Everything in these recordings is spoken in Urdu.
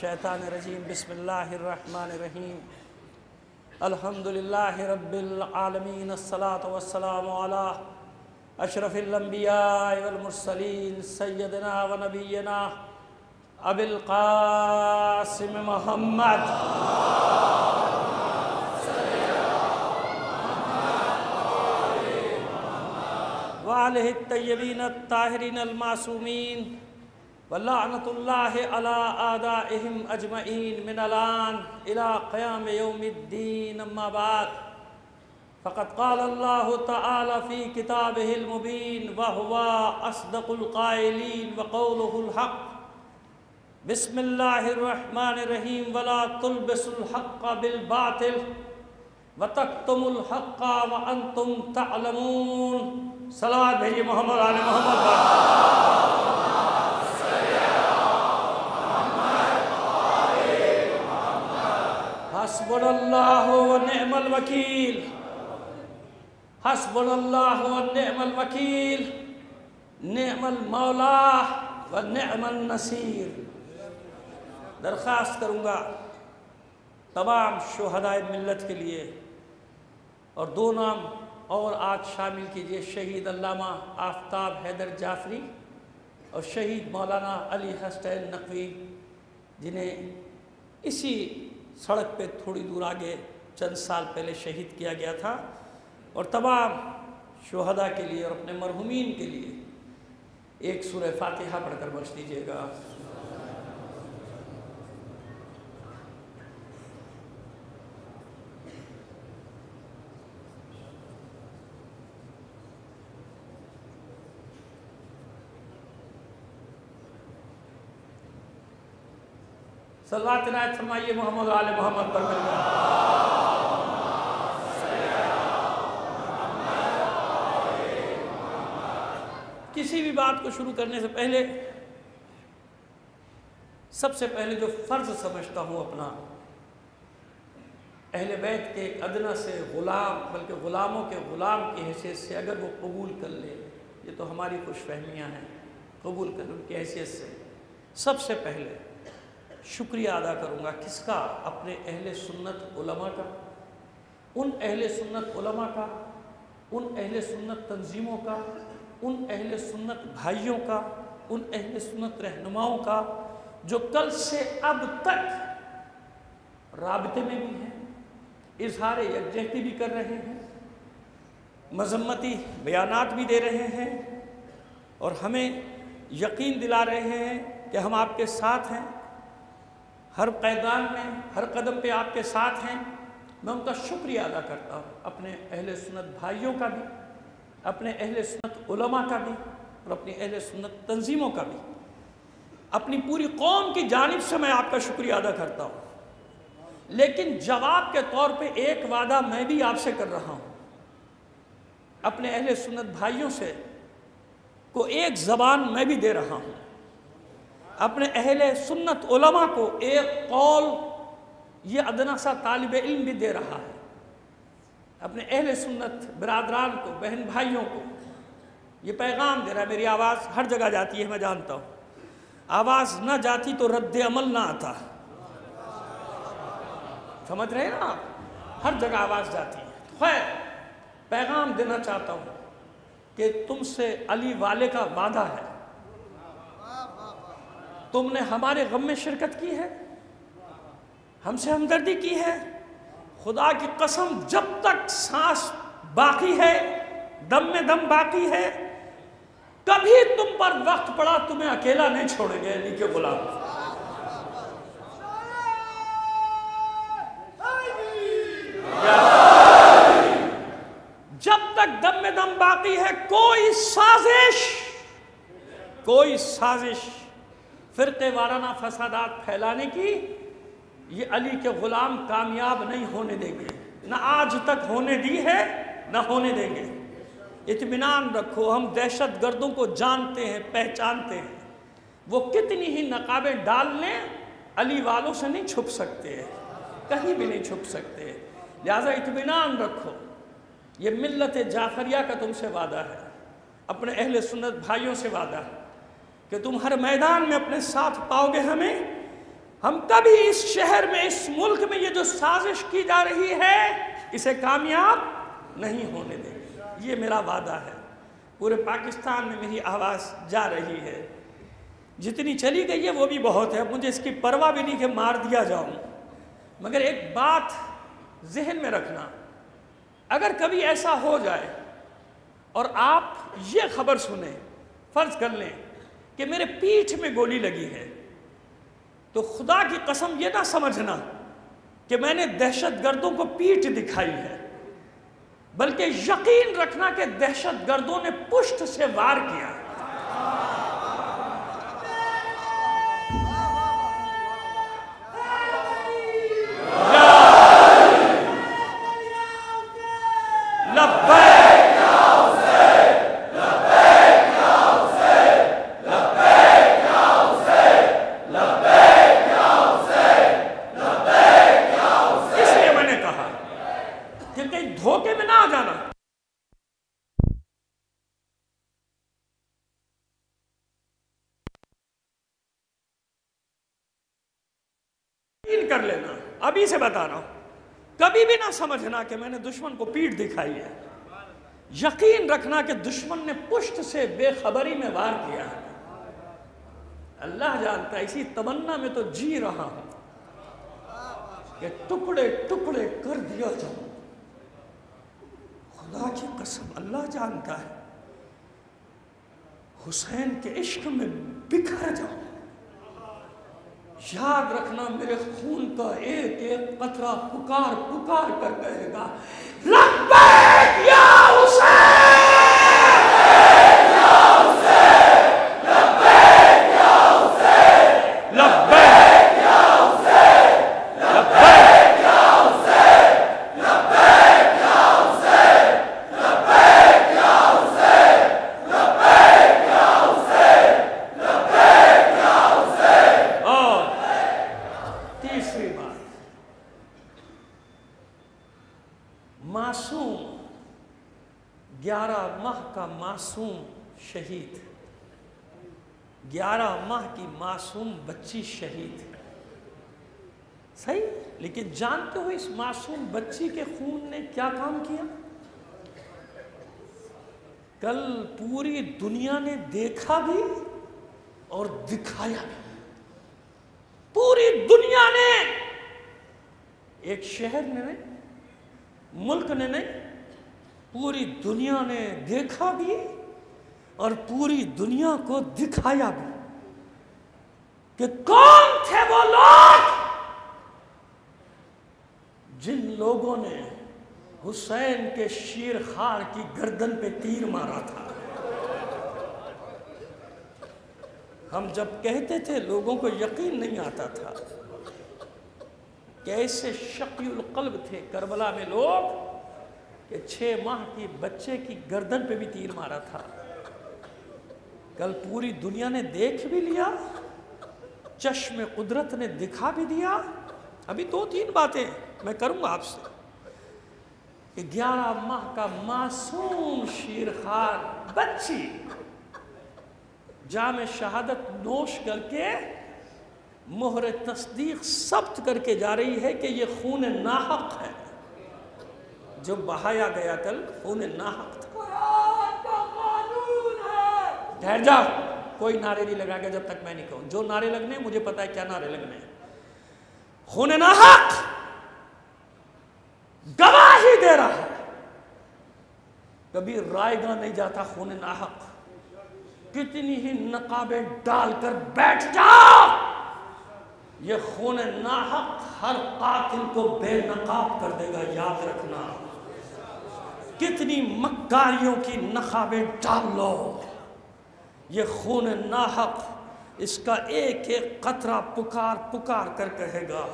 الشیطان الرجیم بسم اللہ الرحمن الرحیم الحمدللہ رب العالمین الصلاة والسلام علی اشرف الانبیاء والمرسلین سیدنا و نبینا ابی القاسم محمد وآلہ الطیبین الطاہرین المعصومین ولعنت اللہ علی اعدائہم اجمعین من الان الى قیام یوم الدین اما بعد فقد قال اللہ تعالی فی کتابہ المبین وہو اصدق القائلین وقولہ الحق بسم اللہ الرحمن الرحیم ولا تلبسوا الحق بالباطل وتکتموا الحق وانتم تعلمون صلوات بھیجئے محمد آل محمد حسبنا اللہ و نعم الوکیل حسبنا اللہ و نعم الوکیل نعم المولا و نعم النصیر۔ درخواست کروں گا تمام شہداء ملت کے لیے اور دو نام اور آج شامل کیجئے، شہید علامہ آفتاب حیدر جعفری اور شہید مولانا علی حسین نقوی، جنہیں اسی سڑک پہ تھوڑی دور آگے چند سال پہلے شہید کیا گیا تھا، اور تمام شہداء کے لیے اور اپنے مرحومین کے لیے ایک سورہ فاتحہ پڑھ کر بخش دیجیے گا۔ صلوات عنایت فرمائیے محمد آل محمد پر مل گیا۔ کسی بھی بات کو شروع کرنے سے پہلے سب سے پہلے جو فرض سمجھتا ہوں اپنا، اہل بیت کے ایک ادنا سے غلام، بلکہ غلاموں کے غلام کی حیثیت سے اگر وہ قبول کر لے، یہ تو ہماری خوش فہمیاں ہیں، قبول کر ان کی حیثیت سے سب سے پہلے شکریہ ادا کروں گا کس کا؟ اپنے اہل سنت علماء کا، ان اہل سنت علماء کا، ان اہل سنت تنظیموں کا، ان اہل سنت بھائیوں کا، ان اہل سنت رہنماؤں کا جو کل سے اب تک رابطے میں بھی ہیں، اظہار یکجہتی بھی کر رہے ہیں، مذمتی بیانات بھی دے رہے ہیں، اور ہمیں یقین دلا رہے ہیں کہ ہم آپ کے ساتھ ہیں، ہر میدان میں ہر قدم پہ آپ کے ساتھ ہیں۔ میں ان کا شکریہ ادا کرتا ہوں، اپنے اہل سنت بھائیوں کا بھی، اپنے اہل سنت علماء کا بھی، اور اپنی اہل سنت تنظیموں کا بھی، اپنی پوری قوم کی جانب سے میں آپ کا شکریہ ادا کرتا ہوں۔ لیکن جواب کے طور پہ ایک وعدہ میں بھی آپ سے کر رہا ہوں، اپنے اہل سنت بھائیوں سے کو ایک زبان میں بھی دے رہا ہوں، اپنے اہل سنت علماء کو ایک قول یہ ادنا سا طالب علم بھی دے رہا ہے، اپنے اہل سنت برادران کو، بہن بھائیوں کو یہ پیغام دے رہا ہے۔ میری آواز ہر جگہ جاتی ہے، میں جانتا ہوں، آواز نہ جاتی تو رد عمل نہ آتا، سمجھ رہے ہیں نا آپ؟ ہر جگہ آواز جاتی ہے۔ خیر، پیغام دینا چاہتا ہوں کہ تم سے علی والے کا وعدہ ہے، تم نے ہمارے غم میں شرکت کی ہے، ہم سے ہمدردی کی ہے، خدا کی قسم جب تک سانس باقی ہے، دم میں دم باقی ہے، کبھی تم پر وقت پڑا تمہیں اکیلا نہیں چھوڑیں گے علی کے غلام۔ جب تک دم میں دم باقی ہے، کوئی سازش فرقے وارانہ فسادات پھیلانے کی یہ علی کے غلام کامیاب نہیں ہونے دیں گے، نہ آج تک ہونے دی ہے نہ ہونے دیں گے۔ اطمینان رکھو، ہم دہشت گردوں کو جانتے ہیں، پہچانتے ہیں، وہ کتنی ہی نقابیں ڈال لیں علی والوں سے نہیں چھپ سکتے، کہیں بھی نہیں چھپ سکتے، لہذا اطمینان رکھو۔ یہ ملت جعفریہ کا تم سے وعدہ ہے، اپنے اہل سنت بھائیوں سے وعدہ ہے کہ تم ہر میدان میں اپنے ساتھ پاؤ گے ہمیں، ہم کبھی اس شہر میں، اس ملک میں یہ جو سازش کی جا رہی ہے اسے کامیاب نہیں ہونے دیں گے، یہ میرا وعدہ ہے۔ پورے پاکستان میں میری آواز جا رہی ہے، جتنی چلی گئی ہے وہ بھی بہت ہے، مجھے اس کی پرواہ بھی نہیں کہ مار دیا جاؤں، مگر ایک بات ذہن میں رکھنا، اگر کبھی ایسا ہو جائے اور آپ یہ خبر سنیں، فرض کر لیں کہ میرے پیٹھ میں گولی لگی ہے، تو خدا کی قسم یہ نہ سمجھنا کہ میں نے دہشت گردوں کو پیٹھ دکھائی ہے، بلکہ یقین رکھنا کہ دہشت گردوں نے پشت سے وار کیا۔ دھوکے میں نہ آ جانا۔ یقین کر لینا، ابھی سے بتا رہا ہوں، کبھی بھی نہ سمجھنا کہ میں نے دشمن کو پیٹھ دکھائی ہے، یقین رکھنا کہ دشمن نے پشت سے بے خبری میں وار کیا ہے۔ اللہ جانتا ہے، اسی تمنا میں تو جی رہا ہوں کہ ٹکڑے ٹکڑے کر دیا جاؤں۔ خدا کی قسم اللہ جانتا ہے، حسین کے عشق میں بکھر جاؤں۔ یاد رکھنا میرے خون کا ایک ایک قطرہ پکار پکار کر کہے گا، لبیک یا حسین، یا حسین، لبیک یا حسین، لبیک یا حسین، لبیک یا حسین، لبیک یا حسین، لبیک یا حسین، لبیک یا حسین، لبیک یا حسین۔ اور تیسری بات، معصوم 11 ماہ کا معصوم شہید، 11 ماہ کی معصوم بچی شہید، صحیح، لیکن جانتے ہو اس معصوم بچی کے خون نے کیا کام کیا؟ کل پوری دنیا نے دیکھا بھی اور دکھایا بھی، پوری دنیا نے، ایک شہر نے نہیں، ملک نے نہیں، پوری دنیا نے دیکھا بھی اور پوری دنیا کو دکھایا بھی کہ کون تھے وہ لوگ جن لوگوں نے حسین کے شیر خوار کی گردن پہ تیر مارا تھا۔ ہم جب کہتے تھے لوگوں کو یقین نہیں آتا تھا، کیسے شقی القلب تھے کربلا میں لوگ کہ 6 ماہ کی بچے کی گردن پہ بھی تیر مارا تھا۔ کل پوری دنیا نے دیکھ بھی لیا، چشم قدرت نے دکھا بھی دیا۔ ابھی 2-3 باتیں میں کروں گا آپ سے کہ 11 ماہ کا معصوم شیرخوار بچی جام شہادت نوش کر کے مہر تصدیق ثبت کر کے جا رہی ہے کہ یہ خون ناحق ہے، جو بہایا گیا کل خون ناحق تھا۔ ٹھہر جاؤ، کوئی نعرے نہیں لگا گا جب تک میں نہیں کہوں۔ جو نعرے لگنے مجھے پتا ہے کیا نعرے لگنے ہیں۔ خون ناحق گواہی دے رہا ہے، کبھی رائے گاہ نہیں جاتا خون ناحق۔ کتنی ہی نقابیں ڈال کر بیٹھ جاؤ، یہ خون ناحق ہر قاتل کو بے نقاب کر دے گا، یاد رکھنا۔ کتنی مکاریوں کی نقابیں ڈال لو، یہ خون ناحق اس کا ایک ایک قطرہ پکار پکار کر کہے گا،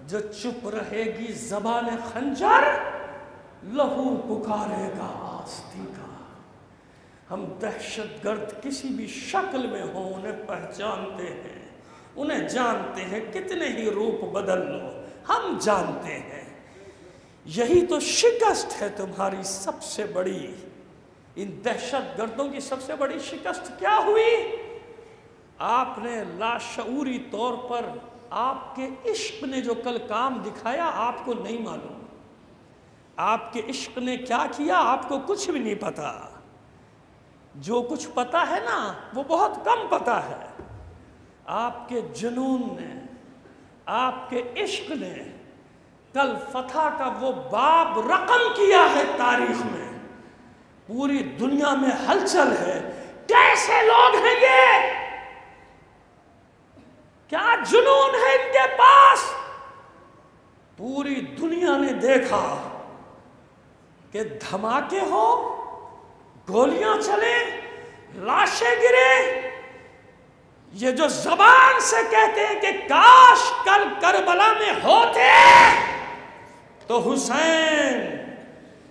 جو چپ رہے گی زبان خنجر، لہو پکارے گا آستی کا۔ ہم دہشت گرد کسی بھی شکل میں ہوں انہیں پہچانتے ہیں، انہیں جانتے ہیں، کتنے ہی روپ بدل لو ہم جانتے ہیں۔ یہی تو شکست ہے تمہاری سب سے بڑی، ان دہشت گردوں کی سب سے بڑی شکست کیا ہوئی؟ آپ نے لاشعوری طور پر آپ کے عشق نے جو کل کام دکھایا آپ کو نہیں معلوم، آپ کے عشق نے کیا کیا آپ کو کچھ بھی نہیں پتا، جو کچھ پتا ہے نا وہ بہت کم پتا ہے۔ آپ کے جنون نے، آپ کے عشق نے کل فتح کا وہ باب رقم کیا ہے تاریخ میں، پوری دنیا میں ہلچل ہے۔ کیسے لوگ ہیں یہ؟ کیا جنون ہے ان کے پاس؟ پوری دنیا نے دیکھا کہ دھماکے ہو، گولیاں چلیں، لاشیں گرے، یہ جو زبان سے کہتے ہیں کہ کاش کل کربلا میں ہوتے تو حسین،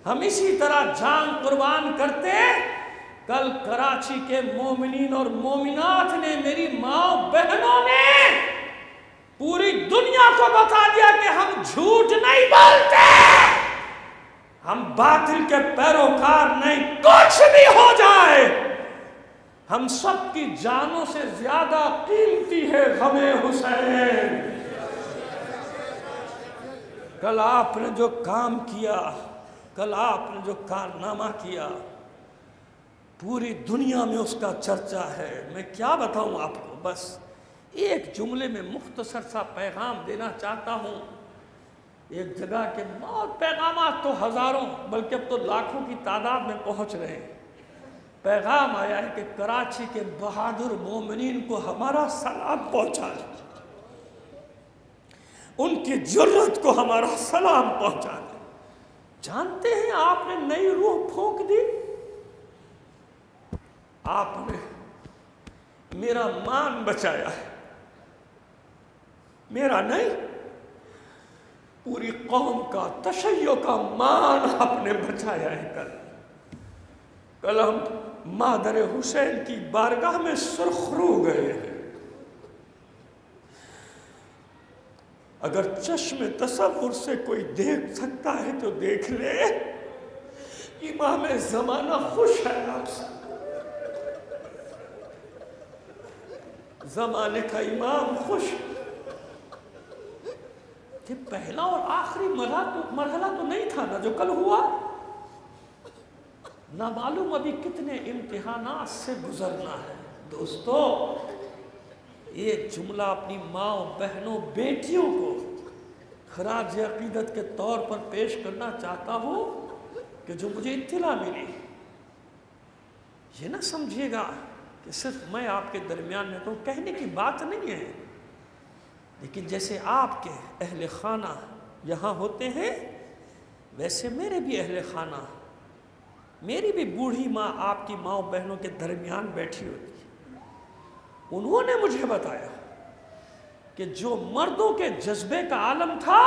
ہم اسی طرح جان قربان کرتے۔ کل کراچی کے مومنین اور مومنات نے، میری ماں بہنوں نے پوری دنیا کو بتا دیا کہ ہم جھوٹ نہیں بولتے، ہم باطل کے پیروکار نہیں، کچھ بھی ہو جائے ہم سب کی جانوں سے زیادہ قیمتی ہے غم حسین۔ کل آپ نے جو کام کیا، کل آپ نے جو کارنامہ کیا، پوری دنیا میں اس کا چرچا ہے۔ میں کیا بتاؤں آپ کو، بس ایک جملے میں مختصر سا پیغام دینا چاہتا ہوں۔ ایک جگہ کے بہت پیغامات تو ہزاروں بلکہ اب تو لاکھوں کی تعداد میں پہنچ رہے ہیں۔ پیغام آیا ہے کہ کراچی کے بہادر مومنین کو ہمارا سلام پہنچا دیں، ان کی جرت کو ہمارا سلام پہنچا دیں۔ جانتے ہیں آپ نے نئی روح پھونک دی، آپ نے میرا مان بچایا ہے، میرا نہیں، پوری قوم کا، تشیع کا مان آپ نے بچایا ہے۔ کل ہم مادر حسین کی بارگاہ میں سرخرو گئے ہیں۔ اگر چشم تصور سے کوئی دیکھ سکتا ہے تو دیکھ لے، امام زمانہ خوش ہے آپ سے، زمانے کا امام خوش۔ کہ پہلا اور آخری مرحلہ تو نہیں تھا نا جو کل ہوا، نہ معلوم ابھی کتنے امتحانات سے گزرنا ہے۔ دوستو، یہ جملہ اپنی ماں بہنوں بیٹیوں کو خراج عقیدت کے طور پر پیش کرنا چاہتا ہوں کہ جو مجھے اطلاع ملی، یہ نہ سمجھیے گا کہ صرف میں آپ کے درمیان میں تو کہنے کی بات نہیں ہے، لیکن جیسے آپ کے اہل خانہ یہاں ہوتے ہیں ویسے میرے بھی اہل خانہ، میری بھی بوڑھی ماں آپ کی ماں بہنوں کے درمیان بیٹھی ہوتی ہے۔ انہوں نے مجھے بتایا کہ جو مردوں کے جذبے کا عالم تھا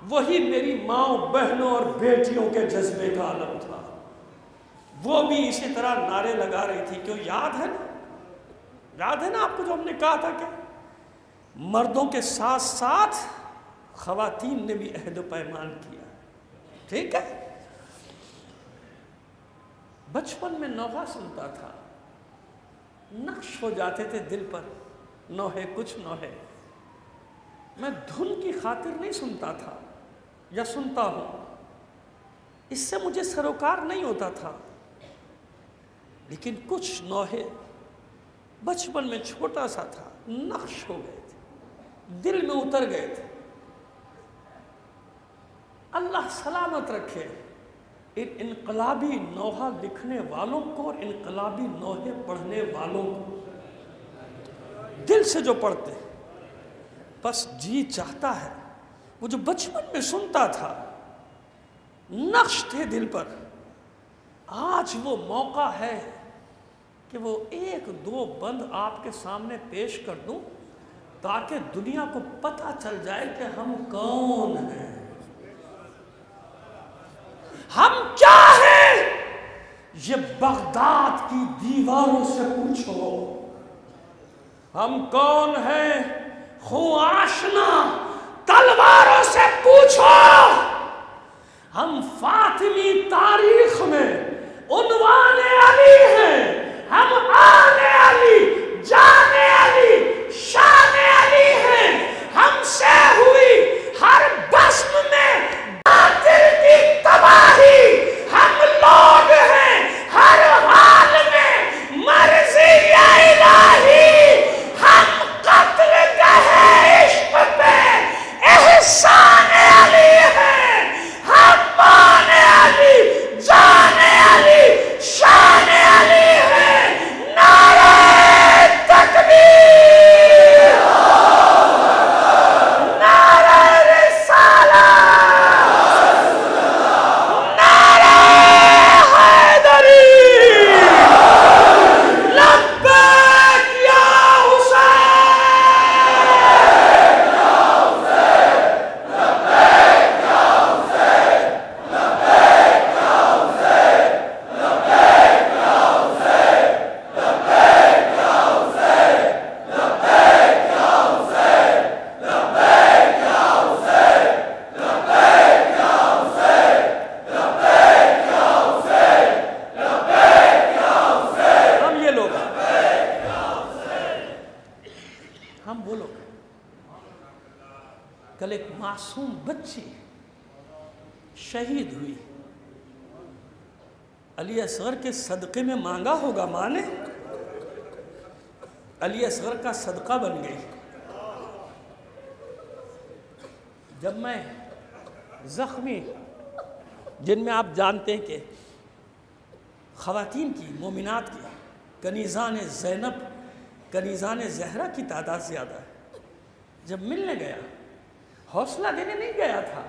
وہی میری ماں بہنوں اور بیٹیوں کے جذبے کا عالم تھا۔ وہ بھی اسی طرح نعرے لگا رہی تھی۔ کیوں؟ یاد ہے نا، یاد ہے نا آپ کو جو ہم نے کہا تھا کہ مردوں کے ساتھ ساتھ خواتین نے بھی عہد و پیمان کیا، ٹھیک ہے؟ بچپن میں نوحہ سنتا تھا، نقش ہو جاتے تھے دل پر نوحے، کچھ نوحے۔ میں دھن کی خاطر نہیں سنتا تھا یا سنتا ہوں، اس سے مجھے سروکار نہیں ہوتا تھا، لیکن کچھ نوحے بچپن میں چھوٹا سا تھا، نقش ہو گئے تھے، دل میں اتر گئے تھے۔ اللہ سلامت رکھے ان انقلابی نوحہ لکھنے والوں کو اور انقلابی نوحے پڑھنے والوں کو، دل سے جو پڑھتے ہیں، بس جی چاہتا ہے وہ جو بچپن میں سنتا تھا، نقش تھے دل پر، آج وہ موقع ہے کہ وہ ایک دو بند آپ کے سامنے پیش کر دوں تاکہ دنیا کو پتہ چل جائے کہ ہم کون ہیں، ہم کیا ہیں۔ یہ بغداد کی دیواروں سے پوچھو ہم کون ہیں، خو آشنا تلواروں سے پوچھو ہم فاطمی تاریخ میں عنوان علی ہیں، ہم آن علی، جان علی، شان علی ہیں، کل ایک معصوم بچی شہید ہوئی، علی اصغر کے صدقے میں مانگا ہوگا ماں نے، علی اصغر کا صدقہ بن گئی۔ جب میں زخمی، جن میں آپ جانتے ہیں کہ خواتین کی، مومنات کی، کنیزان زینب، کنیزان زہرا کی تعداد زیادہ ہے، جب ملنے گیا، حوصلہ دینے نہیں گیا تھا،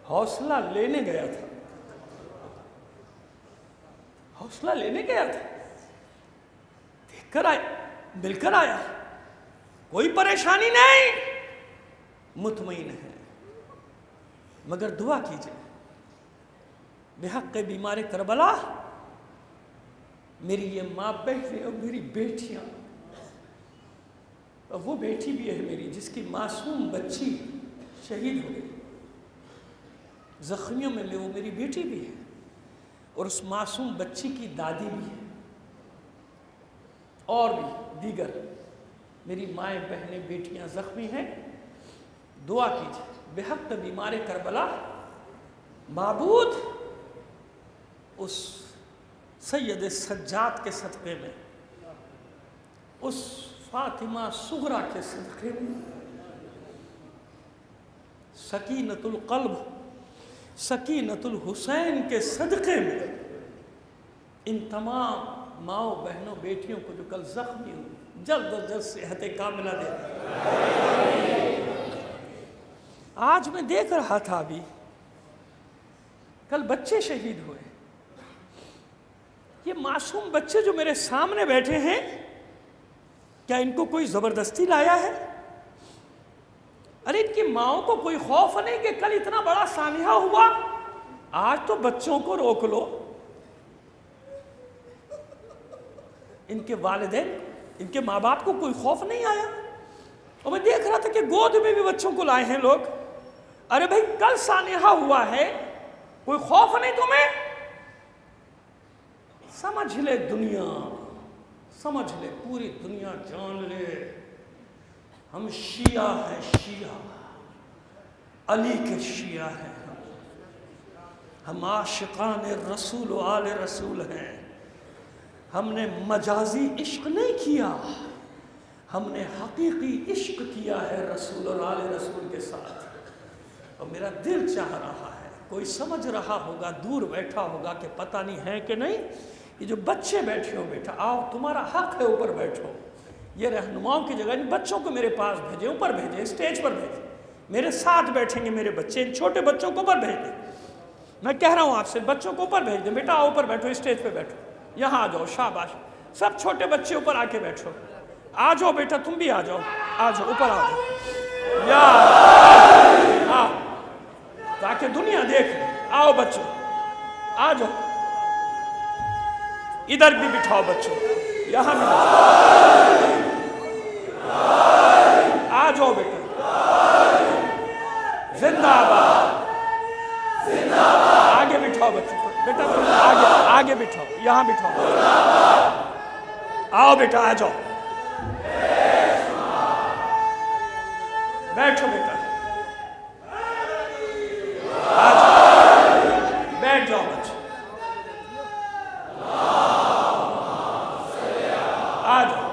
حوصلہ لینے گیا تھا، حوصلہ لینے گیا تھا، دیکھ کر آیا، مل کر آیا، کوئی پریشانی نہیں، مطمئن ہے، مگر دعا کیجئے بحق بیمار کربلا، میری یہ ماں بہنیں اور میری بیٹیاں، اور وہ بیٹی بھی ہے میری جس کی معصوم بچی شہید ہو گئی، زخمیوں میں وہ میری بیٹی بھی ہے، اور اس معصوم بچی کی دادی بھی ہے، اور بھی دیگر میری مائیں بہنیں بیٹیاں زخمی ہیں، دعا کیجئے بحق بیمار کربلا، معبود اس سید سجاد کے صدقے میں، اس فاطمہ صغرا کے صدقے میں، سکینت القلب، سکینت الحسین کے صدقے میں، ان تمام ماؤں بہنوں بیٹیوں کو جو کل زخمی ہوئی، جلد از جلد صحت کاملہ دے دیں۔ آج میں دیکھ رہا تھا ابھی، کل بچے شہید ہوئے، یہ معصوم بچے جو میرے سامنے بیٹھے ہیں، کیا ان کو کوئی زبردستی لایا ہے؟ ارے ان کی ماؤں کو کوئی خوف نہیں کہ کل اتنا بڑا سانحہ ہوا، آج تو بچوں کو روک لو۔ ان کے والدین، ان کے ماں باپ کو کوئی خوف نہیں آیا، اور میں دیکھ رہا تھا کہ گود میں بھی بچوں کو لائے ہیں لوگ۔ ارے بھائی کل سانحہ ہوا ہے، کوئی خوف نہیں تمہیں؟ سمجھ لے دنیا، سمجھ لے پوری دنیا، جان لے ہم شیعہ ہیں، شیعہ علی کے شیعہ ہیں، ہم عاشقان رسول و آل رسول ہیں، ہم نے مجازی عشق نہیں کیا، ہم نے حقیقی عشق کیا ہے رسول اور آل رسول کے ساتھ، اور میرا دل چاہ رہا ہے، کوئی سمجھ رہا ہوگا، دور بیٹھا ہوگا کہ پتہ نہیں ہے کہ نہیں، یہ جو بچے بیٹھے ہو بیٹا، آؤ تمہارا حق ہے، اوپر بیٹھو، یہ رہنماؤں کی جگہ ان بچوں کو میرے پاس بھیجیں، اوپر بھیجیں، اسٹیج پر بھیجیں، میرے ساتھ بیٹھیں گے میرے بچے، ان چھوٹے بچوں کو اوپر بھیج دیں، میں کہہ رہا ہوں آپ سے، بچوں کو اوپر بھیج دیں، بیٹا آؤ اوپر بیٹھو، اسٹیج پہ بیٹھو، یہاں آ جاؤ، شاباش، سب چھوٹے بچے اوپر آ کے بیٹھو، آ جاؤ بیٹا تم بھی آ جاؤ، آ جاؤ اوپر آ جاؤ، یا تاکہ دنیا دیکھ لے، آؤ بچوں آ جاؤ، ادھر بھی بٹھاؤ بچوں، یہاں بھی بٹھاؤ، آ جاؤ بیٹا، زندہ آباد، آگے بٹھاؤ بچوں کو، بیٹا آگے بٹھاؤ، یہاں بٹھاؤ، آؤ بیٹا آ جاؤ، بیٹھو بیٹا، آ جاؤ، بیٹھ جاؤ بچوں، آ جاؤ،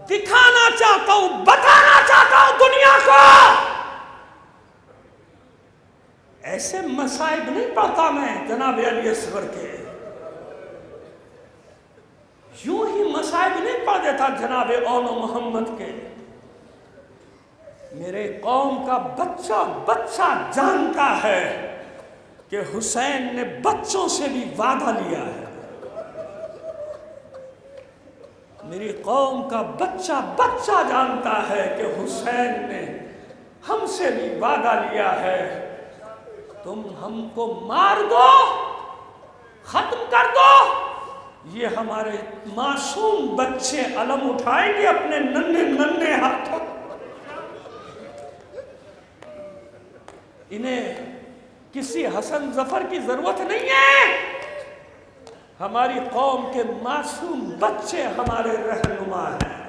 دکھانا چاہتا ہوں، بتانا چاہتا ہوں دنیا کو، ایسے مصائب نہیں پڑھتا میں جناب علی اصغر کے، یوں ہی مصائب نہیں پڑھ دیتا جناب اون محمد کے، میرے قوم کا بچہ بچہ جانتا ہے کہ حسین نے بچوں سے بھی وعدہ لیا ہے، میری قوم کا بچہ بچہ جانتا ہے کہ حسین نے ہم سے بھی وعدہ لیا ہے، تم ہم کو مار دو، ختم کر دو، یہ ہمارے معصوم بچے علم اٹھائیں گے اپنے ننھے ننھے ہاتھوں، انہیں کسی حسن ظفر کی ضرورت نہیں ہے، ہماری قوم کے معصوم بچے ہمارے رہنما ہیں،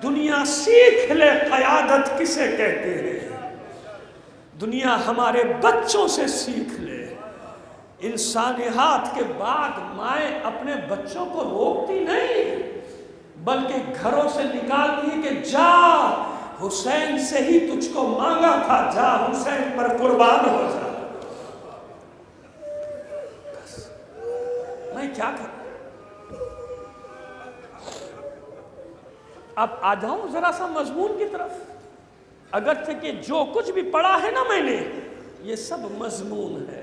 دنیا سیکھ لے قیادت کسے کہتے ہیں، دنیا ہمارے بچوں سے سیکھ لے۔ انسانیات کے بعد مائیں اپنے بچوں کو روکتی نہیں، بلکہ گھروں سے نکالتی ہے کہ جا حسین سے ہی تجھ کو مانگا تھا، جا حسین پر قربان ہو جا۔ میں کیا کروں؟ اب آ جاؤں ذرا سا مضمون کی طرف، اگرچہ کہ جو کچھ بھی پڑھا ہے نا میں نے یہ سب مضمون ہے۔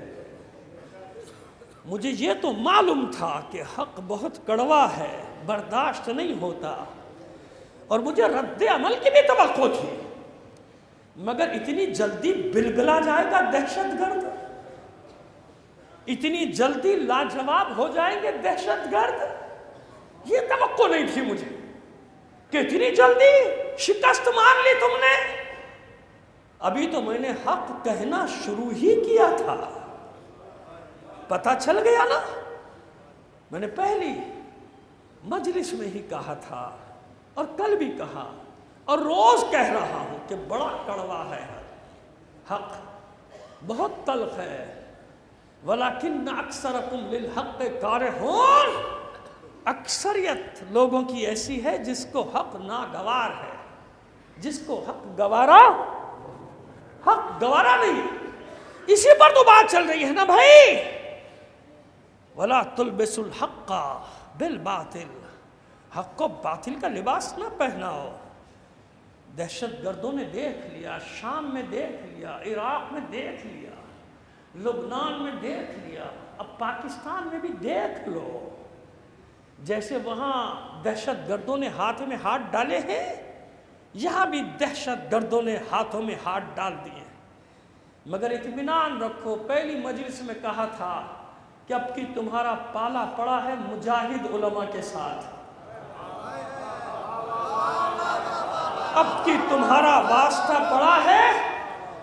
مجھے یہ تو معلوم تھا کہ حق بہت کڑوا ہے، برداشت نہیں ہوتا، اور مجھے رد عمل کی بھی توقع تھی، مگر اتنی جلدی بلبلا جائے گا دہشت گرد، اتنی جلدی لاجواب ہو جائیں گے دہشت گرد، یہ توقع نہیں تھی مجھے کہ اتنی جلدی شکست مان لی تم نے۔ ابھی تو میں نے حق کہنا شروع ہی کیا تھا، پتہ چل گیا نا، میں نے پہلی مجلس میں ہی کہا تھا اور کل بھی کہا اور روز کہہ رہا ہوں کہ بڑا کڑوا ہے حق، بہت تلخ ہے۔ وَلَكِنَّ أَكْثَرَكُمْ لِلْحَقِّ كَارِهُونَ، اکثریت لوگوں کی ایسی ہے جس کو حق ناگوار ہے، جس کو حق گوارا نہیں۔ اسی پر تو بات چل رہی ہے نا بھائی، وَلَا تُلْبِسُ الْحَقَّ بِالْبَاطِلِ، حق کو باطل کا لباس نہ پہناؤ۔ دہشت گردوں نے دیکھ لیا، شام میں دیکھ لیا، عراق میں دیکھ لیا، لبنان میں دیکھ لیا، اب پاکستان میں بھی دیکھ لو، جیسے وہاں دہشت گردوں نے ہاتھ میں ہاتھ ڈالے ہیں، یہاں بھی دہشت گردوں نے ہاتھوں میں ہاتھ ڈال دیے۔ مگر اطمینان رکھو، پہلی مجلس میں کہا تھا کہ اب کی تمہارا پالا پڑا ہے مجاہد علماء کے ساتھ، اب کی تمہارا واسطہ پڑا ہے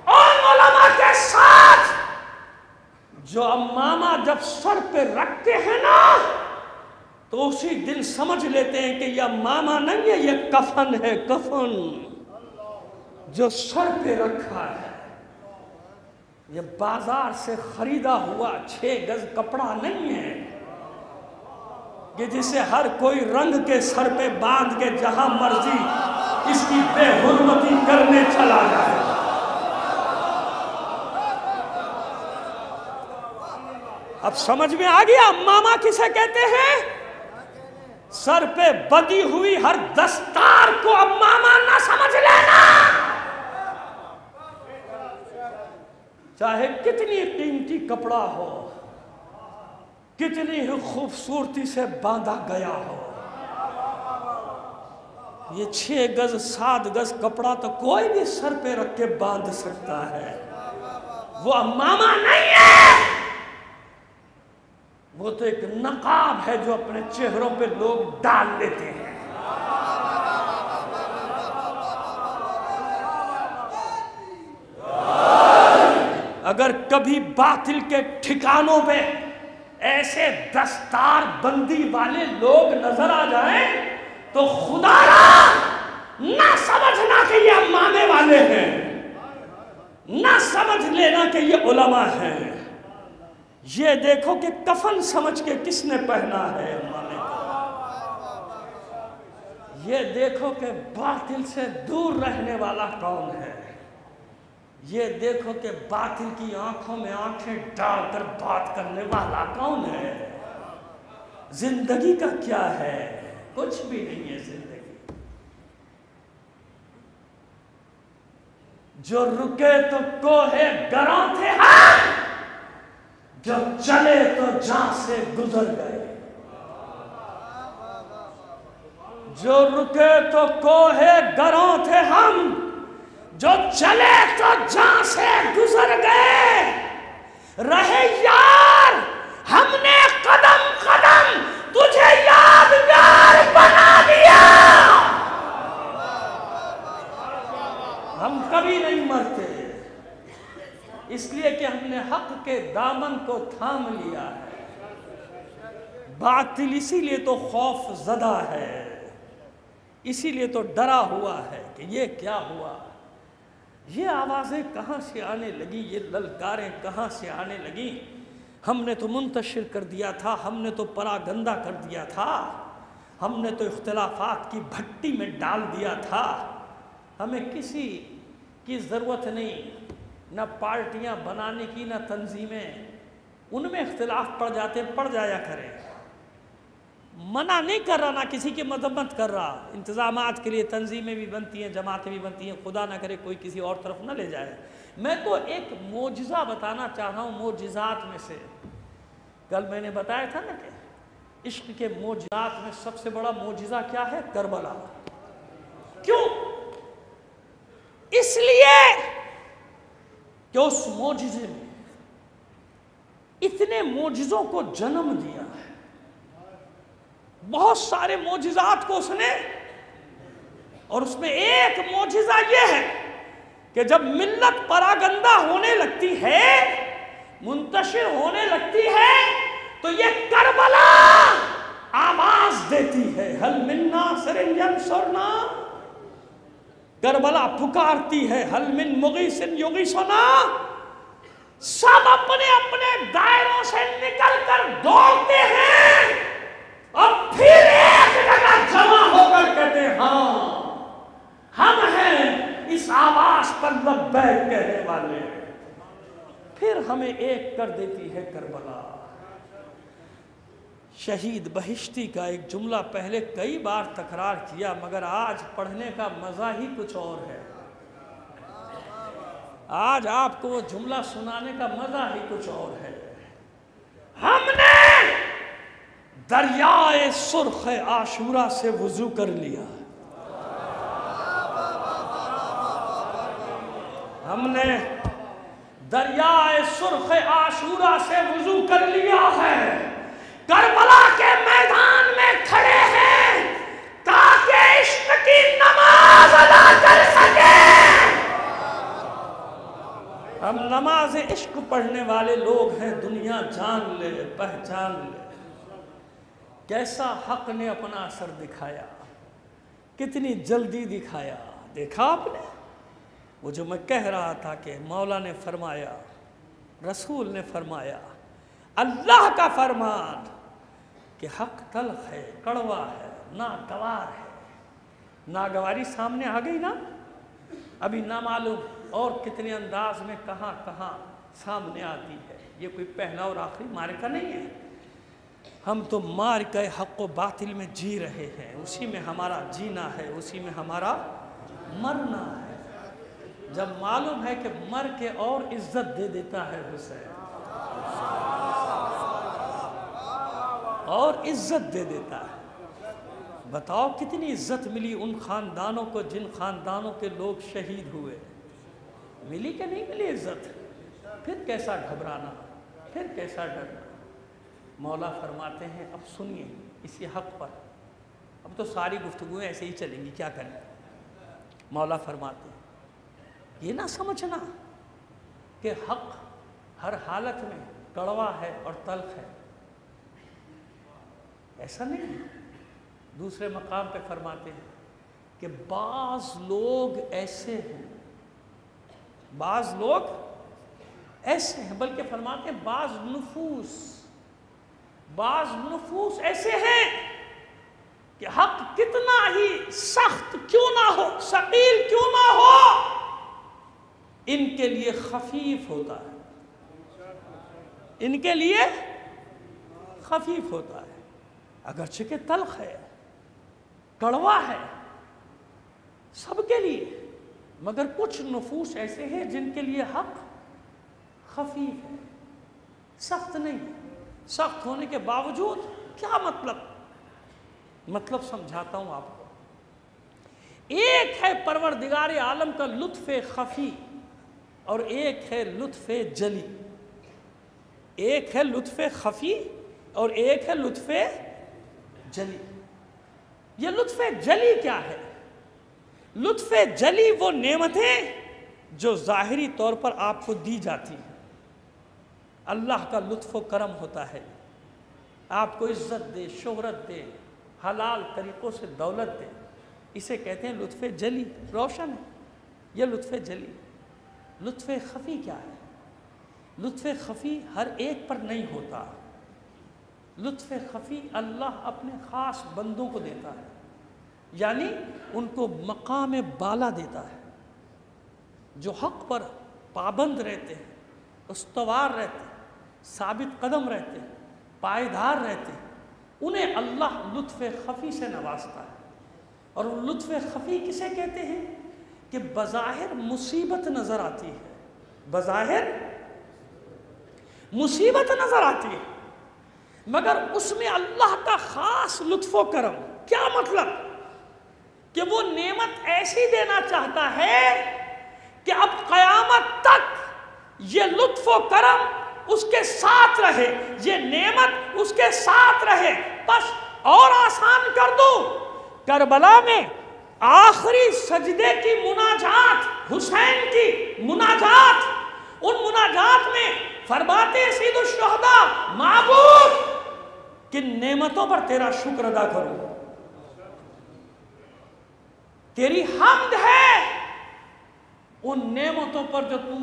ان علماء کے ساتھ جو امامہ جب سر پہ رکھتے ہیں نا تو اسی دن سمجھ لیتے ہیں کہ یہ امامہ نہیں ہے، یہ کفن ہے، کفن جو سر پہ رکھا ہے، یہ بازار سے خریدا ہوا 6 گز کپڑا نہیں ہے کہ جسے ہر کوئی رنگ کے سر پہ باندھ کے جہاں مرضی اس کی بے حرمتی کرنے چلا جائے۔ اب سمجھ میں آ گیا امامہ کسے کہتے ہیں؟ سر پہ بدی ہوئی ہر دستار کو امامہ نہ سمجھ لینا، چاہے کتنی قیمتی کپڑا ہو، کتنی ہی خوبصورتی سے باندھا گیا ہو، یہ 6 گز 7 گز کپڑا تو کوئی بھی سر پہ رکھ کے باندھ سکتا ہے، وہ امامہ نہیں ہے، وہ تو ایک نقاب ہے جو اپنے چہروں پہ لوگ ڈال لیتے ہیں۔ اگر کبھی باطل کے ٹھکانوں پہ ایسے دستار بندی والے لوگ نظر آ جائیں تو خدا را نہ سمجھنا کہ یہ امامے والے ہیں، نہ سمجھ لینا کہ یہ علماء ہیں، یہ دیکھو کہ کفن سمجھ کے کس نے پہنا ہے امامے کو، یہ دیکھو کہ باطل سے دور رہنے والا کون ہے، یہ دیکھو کہ باطل کی آنکھوں میں آنکھیں ڈال کر بات کرنے والا کون ہے۔ زندگی کا کیا ہے؟ کچھ بھی نہیں ہے زندگی، جو رکے تو کوہ گراں تھے ہم، جو چلے تو جان سے گزر گئے، جو رکے تو کوہ گراں تھے ہم، جو چلے تو جان سے گزر گئے، رہے یار ہم نے قدم قدم تجھے یادگار بنا دیا، ہم کبھی نہیں مرتے، اس لیے کہ ہم نے حق کے دامن کو تھام لیا ہے، باطل اسی لیے تو خوف زدہ ہے، اسی لیے تو ڈرا ہوا ہے کہ یہ کیا ہوا، یہ آوازیں کہاں سے آنے لگی، یہ للکاریں کہاں سے آنے لگیں۔ ہم نے تو منتشر کر دیا تھا، ہم نے تو پراگندہ کر دیا تھا، ہم نے تو اختلافات کی بھٹی میں ڈال دیا تھا۔ ہمیں کسی کی ضرورت نہیں، نہ پارٹیاں بنانے کی نہ تنظیمیں، ان میں اختلاف پڑ جاتے پڑ جایا کریں، منع نہیں کر رہا، نہ کسی کی مذمت کر رہا۔ انتظامات کے لیے تنظیمیں بھی بنتی ہیں، جماعتیں بھی بنتی ہیں، خدا نہ کرے کوئی کسی اور طرف نہ لے جائے۔ میں تو ایک معجزہ بتانا چاہ رہا ہوں معجزات میں سے۔ کل میں نے بتایا تھا نا کہ عشق کے معجزات میں سب سے بڑا معجزہ کیا ہے؟ کربلا۔ کیوں؟ اس لیے کہ اس معجزے میں اتنے معجزوں کو جنم دیا ہے، بہت سارے معجزات کو اس نے، اور اس میں ایک معجزہ یہ ہے کہ جب ملت پراگندہ ہونے لگتی ہے، منتشر ہونے لگتی ہے، تو یہ کربلا آواز دیتی ہے، حل من ناصر ینصرنا، کربلا پکارتی ہے، حل من مغیث یغیثنا۔ سب اپنے اپنے دائروں سے نکل کر دوڑتے ہیں اور پھر ایک جگہ جمع ہو کر کہتے ہیں ہاں ہم ہیں اس آواز پر لبیک کہنے والے۔ پھر ہمیں ایک کر دیتی ہے کربلا۔ شہید بہشتی کا ایک جملہ پہلے کئی بار تکرار کیا، مگر آج پڑھنے کا مزہ ہی کچھ اور ہے۔ آج آپ کو وہ جملہ سنانے کا مزہ ہی کچھ اور ہے۔ ہم نے دریائے سرخ عاشورہ سے وضو کر لیا، ہم نے دریائے سرخ عاشورہ سے وضو کر لیا ہے، کربلا کے میدان میں کھڑے ہیں تاکہ عشق کی نماز ادا کر سکیں۔ ہم نماز عشق پڑھنے والے لوگ ہیں، دنیا جان لے پہچان لے۔ کیسا حق نے اپنا اثر دکھایا، کتنی جلدی دکھایا۔ دیکھا آپ نے وہ جو میں کہہ رہا تھا کہ مولا نے فرمایا، رسول نے فرمایا، اللہ کا فرمان کہ حق تلخ ہے، کڑوا ہے، ناگوار ہے۔ ناگواری سامنے آ گئی نا، ابھی نہ معلوم اور کتنے انداز میں کہاں کہاں سامنے آتی ہے۔ یہ کوئی پہلا اور آخری معرکہ نہیں ہے، ہم تو معرکہ حق و باطل میں جی رہے ہیں، اسی میں ہمارا جینا ہے، اسی میں ہمارا مرنا ہے۔ جب معلوم ہے کہ مر کے اور عزت دے دیتا ہے حسین، اور عزت دے دیتا ہے۔ بتاؤ کتنی عزت ملی ان خاندانوں کو جن خاندانوں کے لوگ شہید ہوئے، ملی کہ نہیں ملی عزت؟ پھر کیسا گھبرانا، پھر کیسا ڈرنا۔ مولا فرماتے ہیں اب سنیے اسی حق پر، اب تو ساری گفتگویں ایسے ہی چلیں گی، کیا کریں۔ مولا فرماتے ہیں یہ نہ سمجھنا کہ حق ہر حالت میں کڑوا ہے اور تلخ ہے، ایسا نہیں۔ دوسرے مقام پہ فرماتے ہیں کہ بعض لوگ ایسے ہیں، بعض لوگ ایسے ہیں، بلکہ فرماتے ہیں بعض نفوس ایسے ہیں کہ حق کتنا ہی سخت کیوں نہ ہو، ثقیل کیوں نہ ہو، ان کے لیے خفیف ہوتا ہے، ان کے لیے خفیف ہوتا ہے، اگرچہ کہ تلخ ہے، کڑوا ہے سب کے لیے، مگر کچھ نفوس ایسے ہیں جن کے لیے حق خفیف ہے، سخت نہیں۔ سخت ہونے کے باوجود کیا مطلب سمجھاتا ہوں آپ کو۔ ایک ہے پروردگار عالم کا لطف خفی اور ایک ہے لطف جلی، ایک ہے لطف خفی اور ایک ہے لطف جلی۔ یہ لطف جلی کیا ہے؟ لطف جلی وہ نعمتیں جو ظاہری طور پر آپ کو دی جاتی ہیں، اللہ کا لطف و کرم ہوتا ہے، آپ کو عزت دے، شہرت دے، حلال طریقوں سے دولت دے، اسے کہتے ہیں لطف جلی، روشن ہے یہ لطف جلی۔ لطف خفی کیا ہے؟ لطف خفی ہر ایک پر نہیں ہوتا، لطف خفی اللہ اپنے خاص بندوں کو دیتا ہے، یعنی ان کو مقام بالا دیتا ہے، جو حق پر پابند رہتے ہیں، استوار رہتے ہیں، ثابت قدم رہتے ہیں، پائیدار رہتے ہیں، انہیں اللہ لطف خفی سے نوازتا ہے۔ اور لطف خفی کسے کہتے ہیں؟ کہ بظاہر مصیبت نظر آتی ہے، بظاہر مصیبت نظر آتی ہے، مگر اس میں اللہ کا خاص لطف و کرم۔ کیا مطلب؟ کہ وہ نعمت ایسی دینا چاہتا ہے کہ اب قیامت تک یہ لطف و کرم اس کے ساتھ رہے، یہ نعمت اس کے ساتھ رہے، بس اور آسان کر دو۔ کربلا میں آخری سجدے کی مناجات، حسین کی مناجات، ان مناجات میں فرماتے سید الشہداء، معبود کن نعمتوں پر تیرا شکر ادا کروں، تیری حمد ہے ان نعمتوں پر جو تو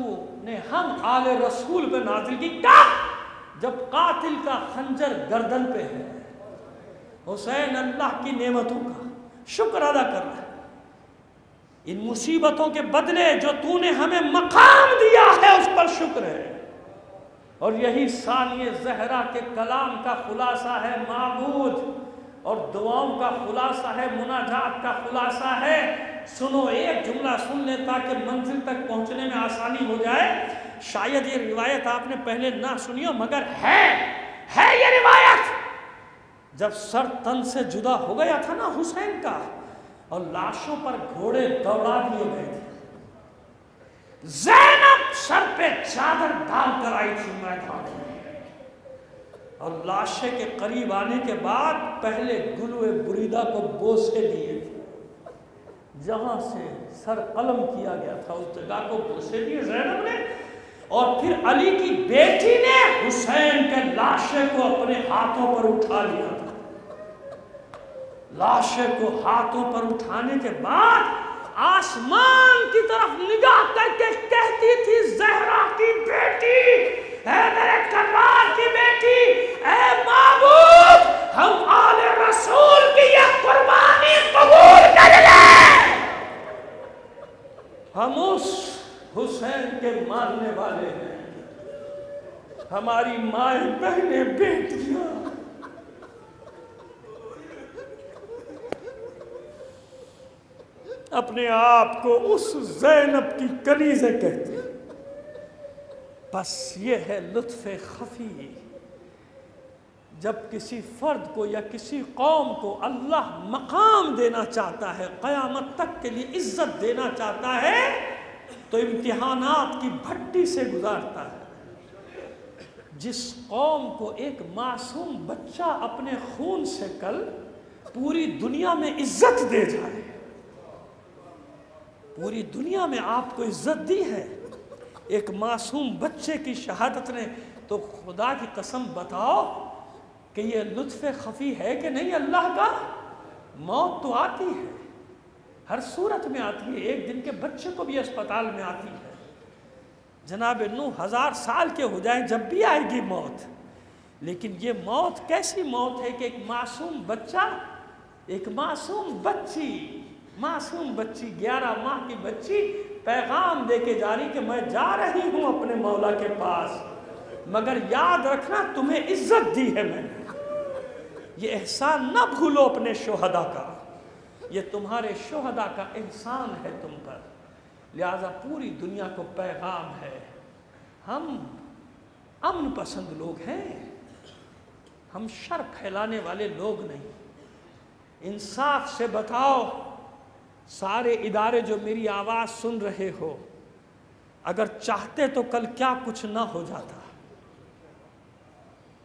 نے ہم آل رسول پہ نازل کی۔ کیا؟ جب قاتل کا خنجر گردن پہ ہے، حسین اللہ کی نعمتوں کا شکر ادا کر رہا ہے، ان مصیبتوں کے بدلے جو تو نے ہمیں مقام دیا ہے اس پر شکر ہے۔ اور یہی ثانی زہرا کے کلام کا خلاصہ ہے معبود، اور دعاؤں کا خلاصہ ہے، مناجات کا خلاصہ ہے۔ سنو، ایک جملہ سن لیں تاکہ منزل تک پہنچنے میں آسانی ہو جائے۔ شاید یہ روایت آپ نے پہلے نہ سنی ہو، مگر ہے یہ روایت۔ جب سر تن سے جدا ہو گیا تھا نا حسین کا، اور لاشوں پر گھوڑے دوڑا دیے گئے تھے، زینب سر پہ چادر ڈال کر آئی تھی میدان میں، اور لاشے کے قریب آنے کے بعد پہلے گلوے بریدہ کو بوسے دیے تھے، جہاں سے سر قلم کیا گیا تھا اس جگہ کو بوسے دیے زینب نے، اور پھر علی کی بیٹی نے حسین کے لاشے کو اپنے ہاتھوں پر اٹھا لیا تھا۔ لاشے کو ہاتھوں پر اٹھانے کے بعد آسمان کی طرف نگاہ کر کے کہتی تھی، زہرا کی بیٹی، اے میرے کرار کی بیٹی، اے معبود، ہم آل رسول کی یہ قربانی قبول کر لیں، ہم اس حسین کے ماننے والے ہیں، ہماری مائیں بہنیں بیٹیاں اپنے آپ کو اس زینب کی کنیزیں کہتے ہیں۔ بس یہ ہے لطف خفی۔ جب کسی فرد کو یا کسی قوم کو اللہ مقام دینا چاہتا ہے، قیامت تک کے لیے عزت دینا چاہتا ہے، تو امتحانات کی بھٹی سے گزارتا ہے۔ جس قوم کو ایک معصوم بچہ اپنے خون سے کل پوری دنیا میں عزت دے جائے، پوری دنیا میں آپ کو عزت دی ہے ایک معصوم بچے کی شہادت نے، تو خدا کی قسم بتاؤ کہ یہ لطف خفی ہے کہ نہیں اللہ کا؟ موت تو آتی ہے، ہر صورت میں آتی ہے، ایک دن کے بچے کو بھی اسپتال میں آتی ہے۔ جناب نوح 1000 سال کے ہو جائیں جب بھی آئے گی موت، لیکن یہ موت کیسی موت ہے کہ ایک معصوم بچہ، ایک معصوم بچی 11 ماہ کی بچی پیغام دے کے جا رہی کہ میں جا رہی ہوں اپنے مولا کے پاس، مگر یاد رکھنا تمہیں عزت دی ہے میں نے، یہ احسان نہ بھولو اپنے شہداء کا، یہ تمہارے شہداء کا احسان ہے تم پر۔ لہذا پوری دنیا کو پیغام ہے، ہم امن پسند لوگ ہیں، ہم شر پھیلانے والے لوگ نہیں۔ انصاف سے بتاؤ، سارے ادارے جو میری آواز سن رہے ہو، اگر چاہتے تو کل کیا کچھ نہ ہو جاتا۔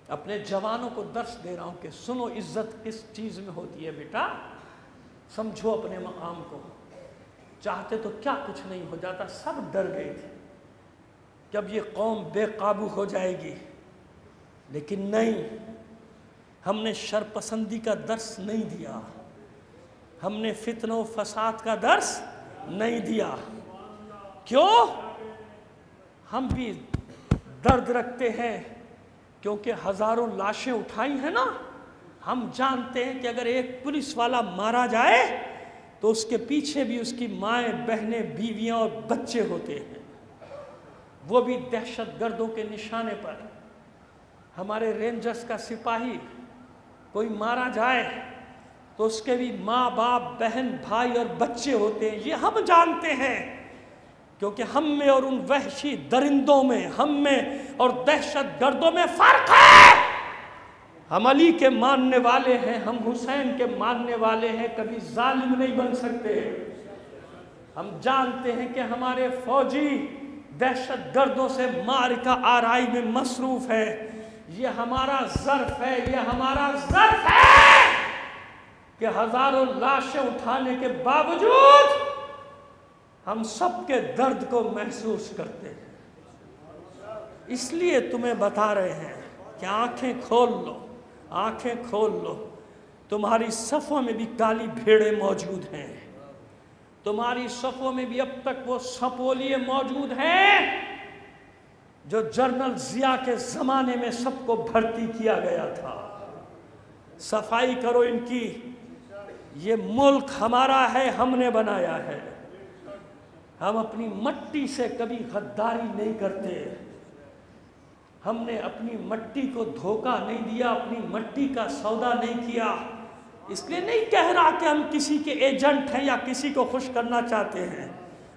اپنے جوانوں کو درس دے رہا ہوں کہ سنو، عزت کس چیز میں ہوتی ہے بیٹا، سمجھو اپنے مقام کو۔ چاہتے تو کیا کچھ نہیں ہو جاتا، سب ڈر گئے تھے کہ اب یہ قوم بے قابو ہو جائے گی، لیکن نہیں، ہم نے شر پسندی کا درس نہیں دیا، ہم نے فتنہ و فساد کا درس نہیں دیا. کیوں؟ ہم بھی درد رکھتے ہیں کیونکہ ہزاروں لاشیں اٹھائی ہیں نا. ہم جانتے ہیں کہ اگر ایک پولیس والا مارا جائے تو اس کے پیچھے بھی اس کی مائیں بہنیں بیویاں اور بچے ہوتے ہیں، وہ بھی دہشت گردوں کے نشانے پر. ہمارے رینجرز کا سپاہی کوئی مارا جائے تو اس کے بھی ماں باپ بہن بھائی اور بچے ہوتے ہیں. یہ ہم جانتے ہیں کیونکہ ہم میں اور ان وحشی درندوں میں، ہم میں اور دہشت گردوں میں فرق ہے. ہم علی کے ماننے والے ہیں، ہم حسین کے ماننے والے ہیں، کبھی ظالم نہیں بن سکتے. ہم جانتے ہیں کہ ہمارے فوجی دہشت گردوں سے معرکہ آرائی میں مصروف ہے. یہ ہمارا ظرف ہے، یہ ہمارا ظرف ہے کہ ہزاروں لاشیں اٹھانے کے باوجود ہم سب کے درد کو محسوس کرتے ہیں. اس لیے تمہیں بتا رہے ہیں کہ آنکھیں کھول لو، آنکھیں کھول لو. تمہاری صفوں میں بھی کالی بھیڑیں موجود ہیں، تمہاری صفوں میں بھی اب تک وہ سپولیے موجود ہیں جو جنرل ضیاء کے زمانے میں سب کو بھرتی کیا گیا تھا. صفائی کرو ان کی. یہ ملک ہمارا ہے، ہم نے بنایا ہے. ہم اپنی مٹی سے کبھی غداری نہیں کرتے. ہم نے اپنی مٹی کو دھوکہ نہیں دیا، اپنی مٹی کا سودا نہیں کیا. اس لیے نہیں کہہ رہا کہ ہم کسی کے ایجنٹ ہیں یا کسی کو خوش کرنا چاہتے ہیں.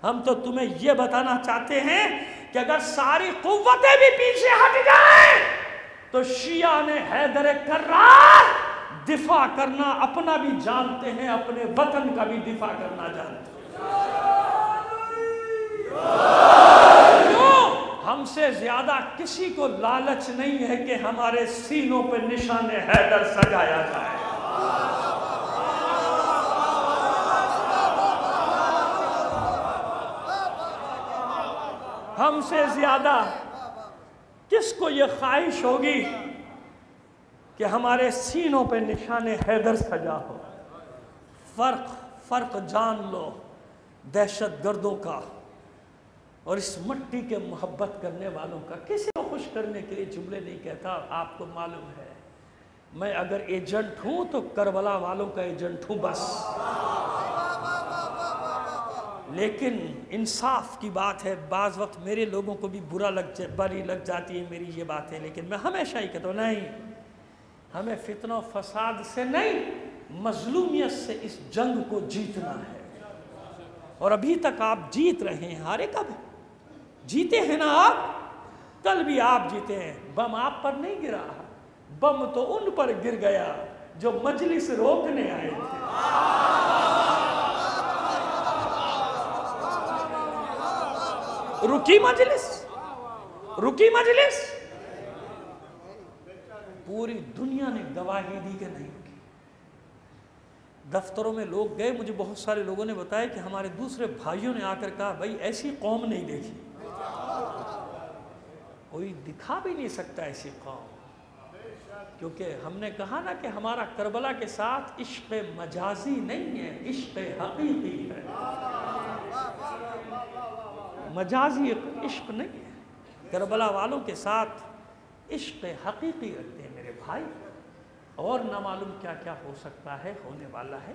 ہم تو تمہیں یہ بتانا چاہتے ہیں کہ اگر ساری قوتیں بھی پیچھے ہٹ جائیں تو شیعہ نے حیدر کرار دفاع کرنا اپنا بھی جانتے ہیں، اپنے وطن کا بھی دفاع کرنا جانتے ہیں. ہم سے زیادہ کسی کو لالچ نہیں ہے کہ ہمارے سینوں پہ نشان حیدر سجایا جائے. ہم سے زیادہ کس کو یہ خواہش ہوگی کہ ہمارے سینوں پہ نشان حیدر سجا ہو. فرق جان لو دہشت گردوں کا اور اس مٹی کے محبت کرنے والوں کا. کسی کو خوش کرنے کے لیے جملے نہیں کہتا. آپ کو معلوم ہے میں اگر ایجنٹ ہوں تو کربلا والوں کا ایجنٹ ہوں بس. لیکن انصاف کی بات ہے، بعض وقت میرے لوگوں کو بھی بری لگ جاتی ہے میری یہ باتیں، لیکن میں ہمیشہ ہی کہتا ہوں نہیں، ہمیں فتنہ و فساد سے نہیں، مظلومیت سے اس جنگ کو جیتنا ہے. اور ابھی تک آپ جیت رہے ہیں. ہارے کب جیتے ہیں نا آپ؟ کل بھی آپ جیتے ہیں. بم آپ پر نہیں گرا، بم تو ان پر گر گیا جو مجلس روکنے آئے تھے. رکی مجلس پوری دنیا نے گواہی دی کہ نہیں رکی. دفتروں میں لوگ گئے، مجھے بہت سارے لوگوں نے بتایا کہ ہمارے دوسرے بھائیوں نے آ کر کہا بھائی ایسی قوم نہیں دیکھی، کوئی دکھا بھی نہیں سکتا ایسی قوم. کیونکہ ہم نے کہا نا کہ ہمارا کربلا کے ساتھ عشق مجازی نہیں ہے، عشق حقیقی ہے. مجازی عشق نہیں ہے. کربلا والوں کے ساتھ عشق حقیقی رکھتے ہیں میرے بھائی. اور نہ معلوم کیا کیا ہو سکتا ہے، ہونے والا ہے.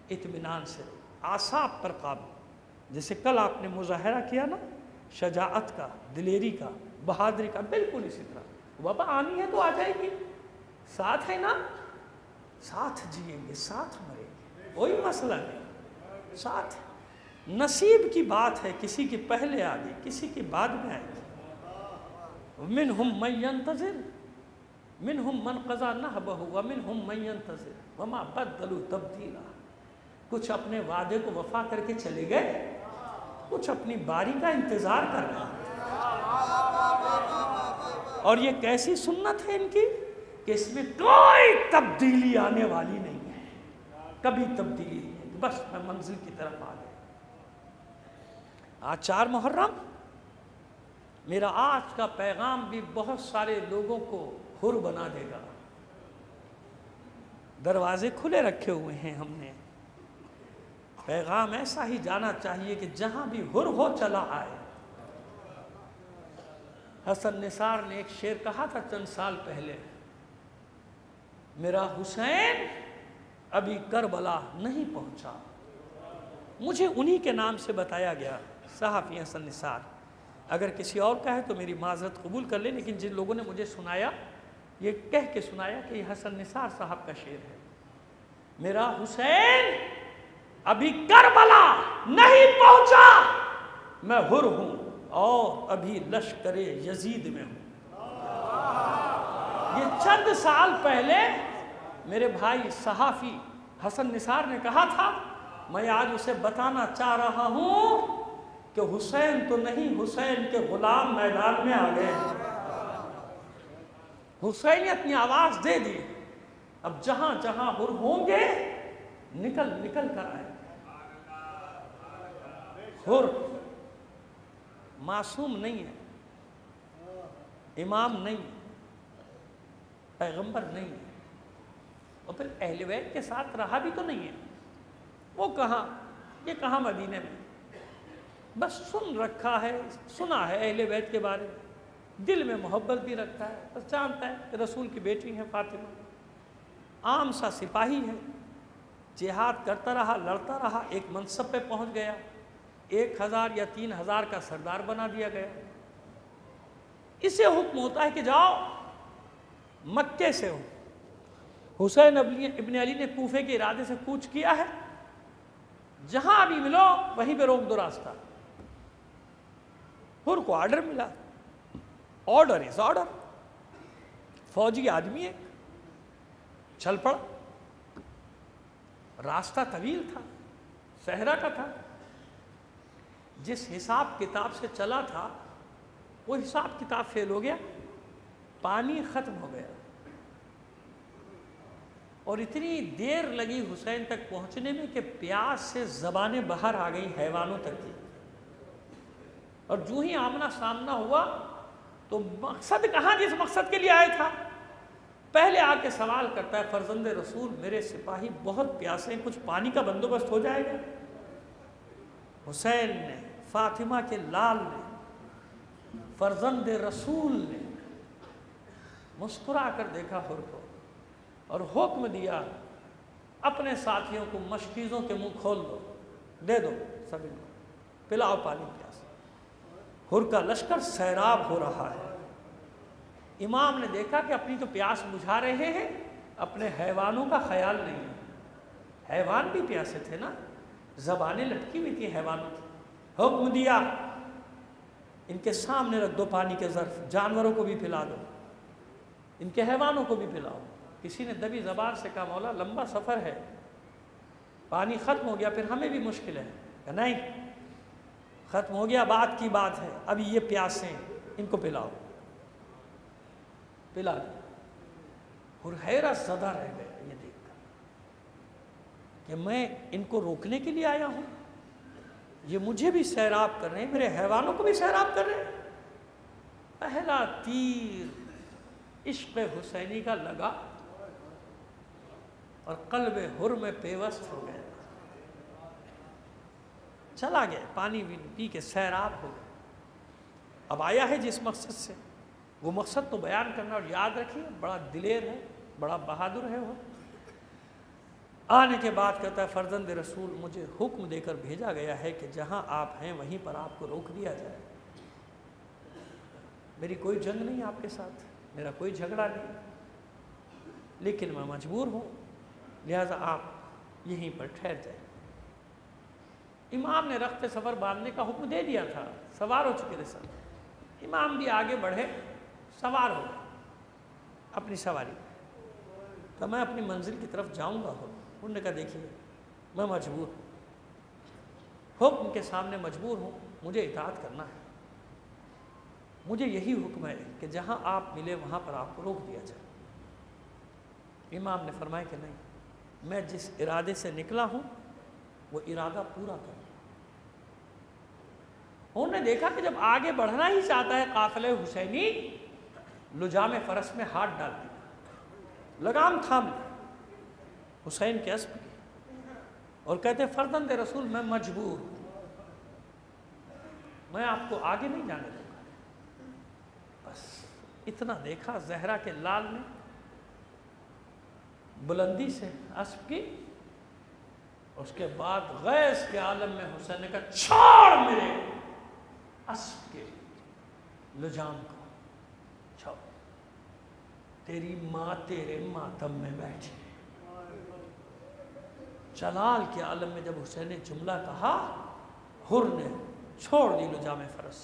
اطمینان سے اعصاب پر قابو. جیسے کل آپ نے مظاہرہ کیا نا شجاعت کا، دلیری کا، بہادری کا، بالکل اسی طرح وبا آنی ہے تو آ جائے گی. ساتھ ہے نا، ساتھ جئیں گے، ساتھ مریں گے، کوئی مسئلہ نہیں. ساتھ نصیب کی بات ہے، کسی کی پہلے آ گئی، کسی کی بعد میں آئے گی. منہم من ینتظر منہم من قضا نحبہ ومنہم من ینتظر وما بدلوا تبدیلا. کچھ اپنے وعدے کو وفا کر کے چلے گئے، کچھ اپنی باری کا انتظار کر رہے ہیں. اور یہ کیسی سنت ہے ان کی کہ اس میں کوئی تبدیلی آنے والی نہیں ہے، کبھی تبدیلی نہیں ہے. بس میں منزل کی طرف آ گیا. آج 4 محرم. میرا آج کا پیغام بھی بہت سارے لوگوں کو حر بنا دے گا. دروازے کھلے رکھے ہوئے ہیں ہم نے. پیغام ایسا ہی جانا چاہیے کہ جہاں بھی ہر ہو چلا آئے۔ حسن نثار نے ایک شعر کہا تھا چند سال پہلے، میرا حسین ابھی کربلا نہیں پہنچا۔ مجھے انہی کے نام سے بتایا گیا، صحافی حسن نثار۔ اگر کسی اور کا ہے تو میری معذرت قبول کر لیں، لیکن جن لوگوں نے مجھے سنایا، یہ کہہ کے سنایا کہ یہ حسن نثار صاحب کا شعر ہے، میرا حسین ابھی کربلا نہیں پہنچا، میں حر ہوں اور ابھی لشکر یزید میں ہوں۔ یہ چند سال پہلے میرے بھائی صحافی حسن نثار نے کہا تھا، میں آج اسے بتانا چاہ رہا ہوں کہ حسین تو نہیں، حسین کے غلام میدان میں آ گئے۔ حسین نے اپنی آواز دے دی، اب جہاں جہاں حر ہوں گے نکل نکل کر آئے۔ حر معصوم نہیں ہے، امام نہیں ہے، پیغمبر نہیں ہے، اور پھر اہل بیت کے ساتھ رہا بھی تو نہیں ہے۔ وہ کہاں، یہ کہاں مدینے میں، بس سن رکھا ہے، سنا ہے اہل بیت کے بارے میں، دل میں محبت بھی رکھتا ہے، بس جانتا ہے کہ رسول کی بیٹی ہے فاطمہ، عام سا سپاہی ہے، جہاد کرتا رہا، لڑتا رہا، ایک منصب پہ پہنچ گیا، 1000 یا 3000 کا سردار بنا دیا گیا۔ اسے حکم ہوتا ہے کہ جاؤ مکے سے ہو۔ حسین ابن علی نے کوفے کے ارادے سے کوچ کیا ہے، جہاں بھی ملو وہیں پہ روک دو راستہ۔ حر کو آرڈر ملا، آرڈر از آرڈر، فوجی آدمی ایک چل پڑا۔ راستہ طویل تھا، صحرا کا تھا، جس حساب کتاب سے چلا تھا وہ حساب کتاب فیل ہو گیا، پانی ختم ہو گیا، اور اتنی دیر لگی حسین تک پہنچنے میں کہ پیاس سے زبانیں باہر آ گئی حیوانوں تک کی، اور جو ہی آمنا سامنا ہوا تو مقصد کہاں جس مقصد کے لیے آیا تھا، پہلے آ کے سوال کرتا ہے، فرزند رسول میرے سپاہی بہت پیاسے ہیں، کچھ پانی کا بندوبست ہو جائے گا؟ حسین نے، فاطمہ کے لال نے، فرزند رسول نے مسکرا کر دیکھا حر کو اور حکم دیا، اپنے ساتھیوں کو مشکیزوں کے منہ کھول دو، دے دو سب ان کو، پلاؤ پانی پیاس۔ حر کا لشکر سیراب ہو رہا ہے۔ امام نے دیکھا کہ اپنی تو پیاس بجھا رہے ہیں، اپنے حیوانوں کا خیال نہیں ہے۔ حیوان بھی پیاسے تھے نا، زبانیں لٹکی ہوئی تھی حیوانوں کی۔ حکم دیا، ان کے سامنے رکھ دو پانی کے ظرف، جانوروں کو بھی پلا دو، ان کے حیوانوں کو بھی پلاؤ۔ کسی نے دبی زبان سے کہا، مولا لمبا سفر ہے، پانی ختم ہو گیا پھر ہمیں بھی مشکل ہے۔ کہ نہیں، ختم ہو گیا بات کی بات ہے، ابھی یہ پیاسے ہیں، ان کو پلاؤ۔ پلا دیا۔ اور حیرت زدہ رہ گئے یہ دیکھ کر کہ میں ان کو روکنے کے لیے آیا ہوں، یہ مجھے بھی سیراب کر رہے ہیں، میرے حیوانوں کو بھی سیراب کر رہے ہیں۔ پہلا تیر عشق حسینی کا لگا اور قلب حر میں پیوست ہو گیا، چلا گیا، پانی پی کے سیراب ہو گیا۔ اب آیا ہے جس مقصد سے، وہ مقصد تو بیان کرنا، اور یاد رکھیے بڑا دلیر ہے، بڑا بہادر ہے وہ۔ آنے کے بعد کہتا ہے، فرزند رسول مجھے حکم دے کر بھیجا گیا ہے کہ جہاں آپ ہیں وہیں پر آپ کو روک دیا جائے۔ میری کوئی جنگ نہیں آپ کے ساتھ، میرا کوئی جھگڑا نہیں، لیکن میں مجبور ہوں، لہذا آپ یہیں پر ٹھہر جائیں۔ امام نے رخت سفر باندھنے کا حکم دے دیا تھا، سوار ہو چکے تھے سب، امام بھی آگے بڑھے، سوار ہو گئے اپنی سواری، تو میں اپنی منزل کی طرف جاؤں گا۔ انہوں نے کہا دیکھیے میں مجبور ہوں، حکم کے سامنے مجبور ہوں، مجھے اطاعت کرنا ہے، مجھے یہی حکم ہے کہ جہاں آپ ملے وہاں پر آپ کو روک دیا جائے۔ امام نے فرمایا کہ نہیں، میں جس ارادے سے نکلا ہوں وہ ارادہ پورا کروں۔ انہوں نے دیکھا کہ جب آگے بڑھنا ہی چاہتا ہے قافلہ حسینی، لجام فرس میں ہاتھ ڈال دیا، لگام تھام لی حسین کے اسب کی، اور کہتے فرزند رسول میں مجبور ہوں، میں آپ کو آگے نہیں جانے دوں گا۔ بس اتنا دیکھا زہرا کے لال نے بلندی سے اسب کی، اس کے بعد غیظ کے عالم میں حسین نے کہا چھوڑ میرے اسب کے لجام کو، چھوڑ، تیری ماں تیرے ماتم میں بیٹھی۔ جلال کے عالم میں جب حسین نے جملہ کہا، حر نے چھوڑ دی لجام فرس،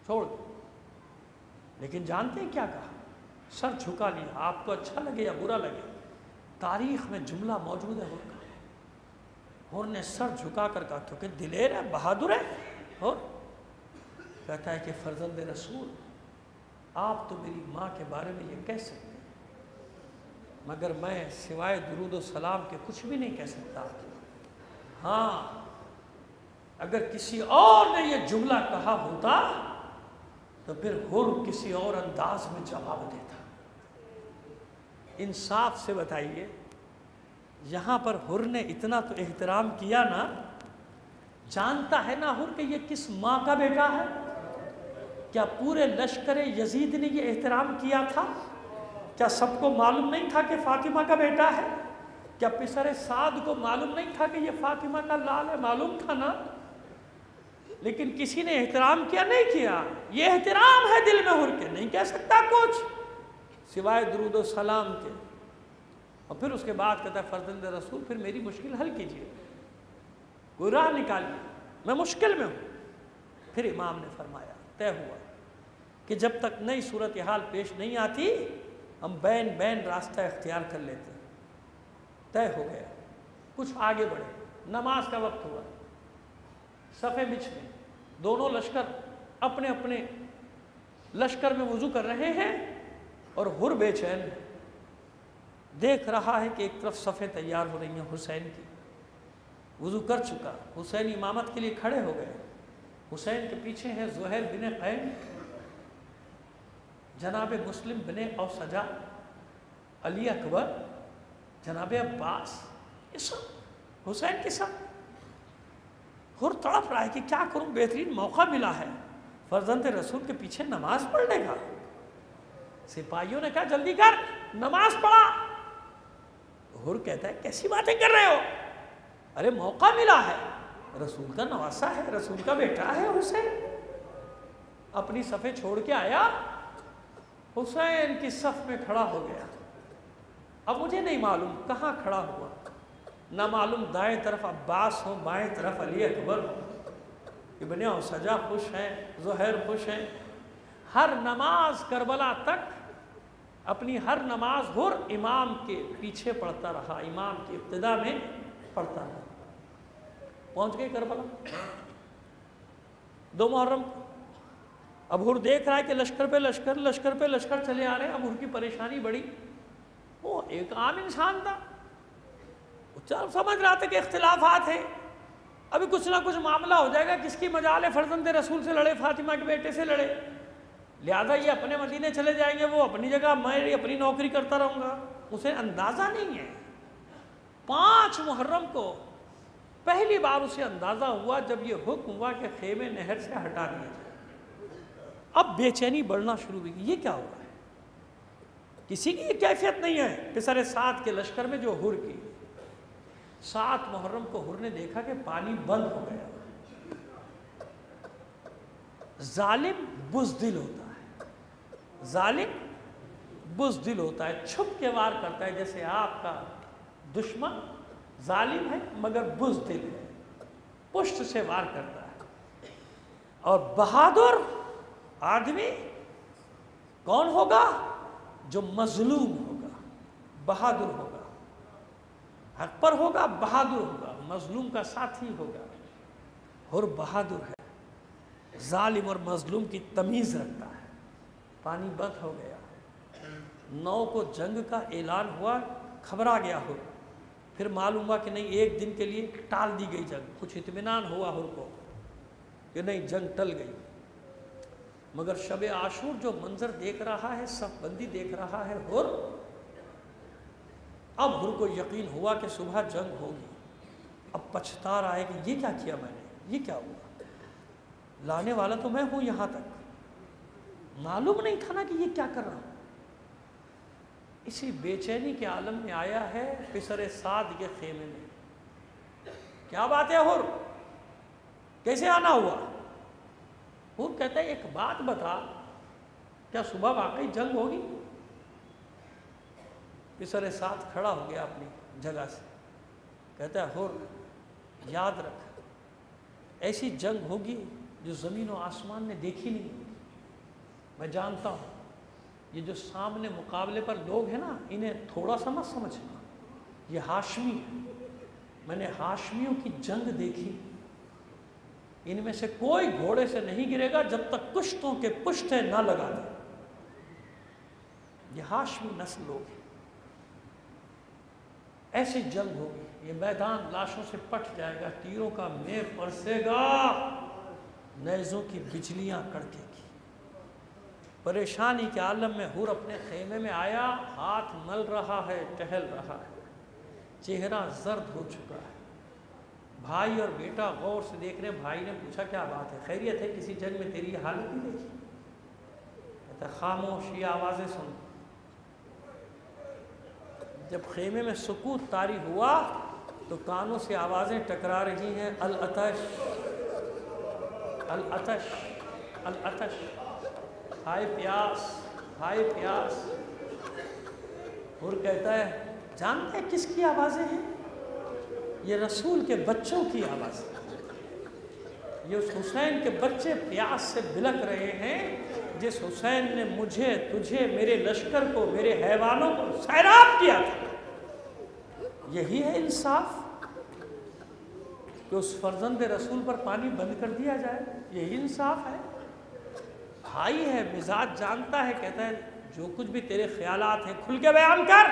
چھوڑ دی۔ لیکن جانتے ہیں کیا کہا؟ سر جھکا لیا۔ آپ کو اچھا لگے یا برا لگے، تاریخ میں جملہ موجود ہے حر کا۔ حر نے سر جھکا کر کہا، کیونکہ دلیر ہے، بہادر ہے حر، کہتا ہے کہ فرزند رسول آپ تو میری ماں کے بارے میں یہ کہہ سکتے ہیں، مگر میں سوائے درود و سلام کے کچھ بھی نہیں کہہ سکتا۔ ہاں اگر کسی اور نے یہ جملہ کہا ہوتا تو پھر حر کسی اور انداز میں جواب دیتا۔ انصاف سے بتائیے، یہاں پر حر نے اتنا تو احترام کیا نا، جانتا ہے نا حر کہ یہ کس ماں کا بیٹا ہے؟ کیا پورے لشکر یزید نے یہ احترام کیا تھا؟ کیا سب کو معلوم نہیں تھا کہ فاطمہ کا بیٹا ہے؟ کیا پسر سعد کو معلوم نہیں تھا کہ یہ فاطمہ کا لال ہے؟ معلوم تھا نا، لیکن کسی نے احترام کیا نہیں کیا۔ یہ احترام ہے دل میں حر کے، نہیں کہہ سکتا کچھ سوائے درود و سلام کے۔ اور پھر اس کے بعد کہتا ہے فرزند رسول پھر میری مشکل حل کیجیے، کوئی راہ نکالیے، میں مشکل میں ہوں۔ پھر امام نے فرمایا، طے ہوا کہ جب تک نئی صورتحال پیش نہیں آتی ہم بین بین راستہ اختیار کر لیتے ہیں۔ طے ہو گیا، کچھ آگے بڑھے، نماز کا وقت ہوا، صفیں بچھ گئیں، دونوں لشکر اپنے اپنے لشکر میں وضو کر رہے ہیں، اور حر بے چین ہے، دیکھ رہا ہے کہ ایک طرف صفیں تیار ہو رہی ہیں حسین کی، وضو کر چکا، حسین امامت کے لیے کھڑے ہو گئے، حسین کے پیچھے ہیں زہیر بن قین، جناب مسلم بن اوسجا، علی اکبر، جناب عباس، یہ سب حسین کے ساتھ۔ حر تڑپ رہا ہے کہ کیا کروں، بہترین موقع ملا ہے فرزند رسول کے پیچھے نماز پڑھنے کا۔ سپاہیوں نے کہا جلدی کر، نماز پڑھا۔ حر کہتا ہے کیسی باتیں کر رہے ہو، ارے موقع ملا ہے، رسول کا نواسا ہے، رسول کا بیٹا ہے حسین۔ اپنی صفیں چھوڑ کے آیا، حسین کی صف میں کھڑا ہو گیا۔ اب مجھے نہیں معلوم کہاں کھڑا ہوا، نہ معلوم دائیں طرف عباس ہو، بائیں طرف علی اکبر ہو، ابن اوسجا خوش ہیں، زہیر خوش ہیں۔ ہر نماز کربلا تک اپنی ہر نماز حر امام کے پیچھے پڑھتا رہا، امام کی ابتدا میں پڑھتا رہا۔ پہنچ گئے کربلا 2 محرم کو۔ اب حر دیکھ رہا ہے کہ لشکر پہ لشکر چلے آ رہے ہیں۔ اب حر کی پریشانی بڑی، وہ ایک عام انسان تھا، سمجھ رہا تھا کہ اختلافات ہیں، ابھی کچھ نہ کچھ معاملہ ہو جائے گا، کس کی مجال ہے، فرزند رسول سے لڑے، فاطمہ کے بیٹے سے لڑے، لہذا یہ اپنے مدینے چلے جائیں گے، وہ اپنی جگہ، میں اپنی نوکری کرتا رہوں گا۔ اسے اندازہ نہیں ہے 5 محرم کو پہلی بار اسے اندازہ ہوا جب یہ حکم ہوا کہ خیمے نہر سے ہٹا دیا جائے۔ اب بے چینی بڑھنا شروع ہوئی، یہ کیا ہو رہا ہے، کسی کی یہ کیفیت نہیں ہے۔ پسر سعد کے لشکر میں جو حر کی 7 محرم کو حر نے دیکھا کہ پانی بند ہو گیا۔ ظالم بزدل ہوتا ہے، ظالم بزدل ہوتا ہے، چھپ کے وار کرتا ہے، جیسے آپ کا دشمن ظالم ہے مگر بزدل ہے، پشت سے وار کرتا ہے۔ اور بہادر آدمی کون ہوگا؟ جو مظلوم ہوگا، بہادر ہوگا، حق پر ہوگا، بہادر ہوگا، مظلوم کا ساتھی ہوگا۔ اور بہادر ہے، ظالم اور مظلوم کی تمیز رکھتا ہے۔ پانی بند ہو گیا، 9 کو جنگ کا اعلان ہوا، گھبرا گیا حر۔ پھر معلوم ہوا کہ نہیں، 1 دن کے لیے ٹال دی گئی جنگ، کچھ اطمینان ہوا حر کو کہ نہیں جنگ ٹل گئی۔ مگر شب عاشور جو منظر دیکھ رہا ہے، صف بندی دیکھ رہا ہے حر، اب حر کو یقین ہوا کہ صبح جنگ ہوگی۔ اب پچھتا رہا ہے کہ یہ کیا کیا میں نے، یہ کیا ہوا، لانے والا تو میں ہوں، یہاں تک معلوم نہیں تھا نا کہ یہ کیا کر رہا ہوں۔ اسی بے چینی کے عالم میں آیا ہے پسر سعد کے خیمے میں، کیا بات ہے حر، کیسے آنا ہوا؟ حر کہتا ہے ایک بات بتا، کیا صبح واقعی جنگ ہوگی؟ پسر سعد کھڑا ہو گیا اپنی جگہ سے، کہتا ہے حر یاد رکھ، ایسی جنگ ہوگی جو زمین و آسمان نے دیکھی نہیں ہوگی۔ میں جانتا ہوں یہ جو سامنے مقابلے پر لوگ ہیں نا، انہیں تھوڑا سا مت سمجھنا، یہ ہاشمی ہے، میں نے ہاشمیوں کی جنگ دیکھی، ان میں سے کوئی گھوڑے سے نہیں گرے گا جب تک کشتوں کے پشتے نہ لگا دیں، یہ ہاشمی نسل لوگ ہیں، ایسی جنگ ہوگی، یہ میدان لاشوں سے پٹ جائے گا، تیروں کا میر برسے گا، نیزوں کی بجلیاں کڑکے گی۔ پریشانی کے عالم میں حر اپنے خیمے میں آیا، ہاتھ مل رہا ہے، ٹہل رہا ہے، چہرہ زرد ہو چکا ہے۔ بھائی اور بیٹا غور سے دیکھ رہے، بھائی نے پوچھا کیا بات ہے، خیریت ہے، کسی جنگ میں تیری یہ حالت نہیں دیکھی؟ کہتا ہے خاموش، یہ آوازیں سن۔ جب خیمے میں سکوت طاری ہوا تو کانوں سے آوازیں ٹکرا رہی ہیں، العطش العطش العطش، ہائے پیاس ہائے پیاس۔ حر کہتا ہے جانتے ہیں کس کی آوازیں ہیں؟ یہ رسول کے بچوں کی آواز، یہ اس حسین کے بچے پیاس سے بلک رہے ہیں جس حسین نے مجھے، تجھے، میرے لشکر کو، میرے حیوانوں کو سیراب کیا تھا۔ یہی ہے انصاف کہ اس فرزند رسول پر پانی بند کر دیا جائے، یہی انصاف ہے۔ بھائی ہے، مزاج جانتا ہے، کہتا ہے جو کچھ بھی تیرے خیالات ہیں کھل کے بیان کر،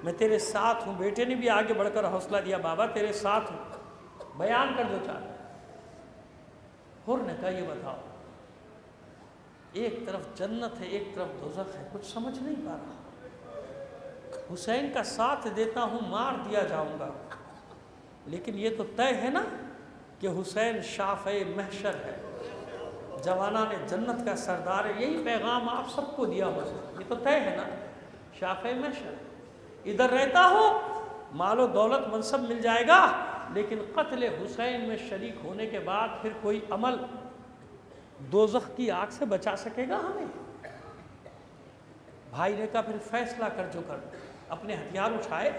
میں تیرے ساتھ ہوں۔ بیٹے نے بھی آگے بڑھ کر حوصلہ دیا، بابا تیرے ساتھ ہوں، بیان کر جو چاہتا ہے۔ حر نے کہا یہ بتاؤ، ایک طرف جنت ہے، ایک طرف دوزخ ہے، کچھ سمجھ نہیں پا رہا۔ حسین کا ساتھ دیتا ہوں، مار دیا جاؤں گا، لیکن یہ تو طے ہے نا کہ حسین شافع محشر ہے، جوانان جنت کا سردار ہے۔ یہی پیغام آپ سب کو دیا مجھے، یہ تو طے ہے نا، شافع محشر۔ ادھر رہتا ہوں، مال و دولت منصب مل جائے گا، لیکن قتل حسین میں شریک ہونے کے بعد پھر کوئی عمل دوزخ کی آگ سے بچا سکے گا ہمیں؟ بھائی نے کہا پھر فیصلہ کر جو کر۔ اپنے ہتھیار اٹھائے،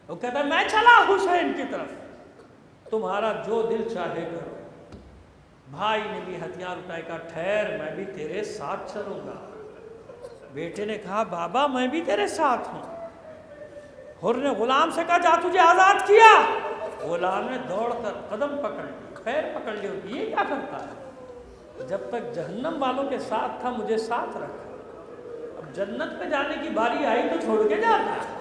وہ کہتا ہے میں چلا حسین کی طرف، تمہارا جو دل چاہے کرو۔ بھائی نے بھی ہتھیار اٹھائے، کہا ٹھہر، میں بھی تیرے ساتھ چلوں گا۔ بیٹے نے کہا بابا میں بھی تیرے ساتھ ہوں۔ حر نے غلام سے کہا جا تجھے آزاد کیا۔ غلام نے دوڑ کر قدم پکڑ لی، پیر پکڑ لی، یہ کیا کرتا ہے؟ جب تک جہنم والوں کے ساتھ تھا مجھے ساتھ رکھا، اب جنت میں جانے کی باری آئی تو چھوڑ کے جاتا ہے۔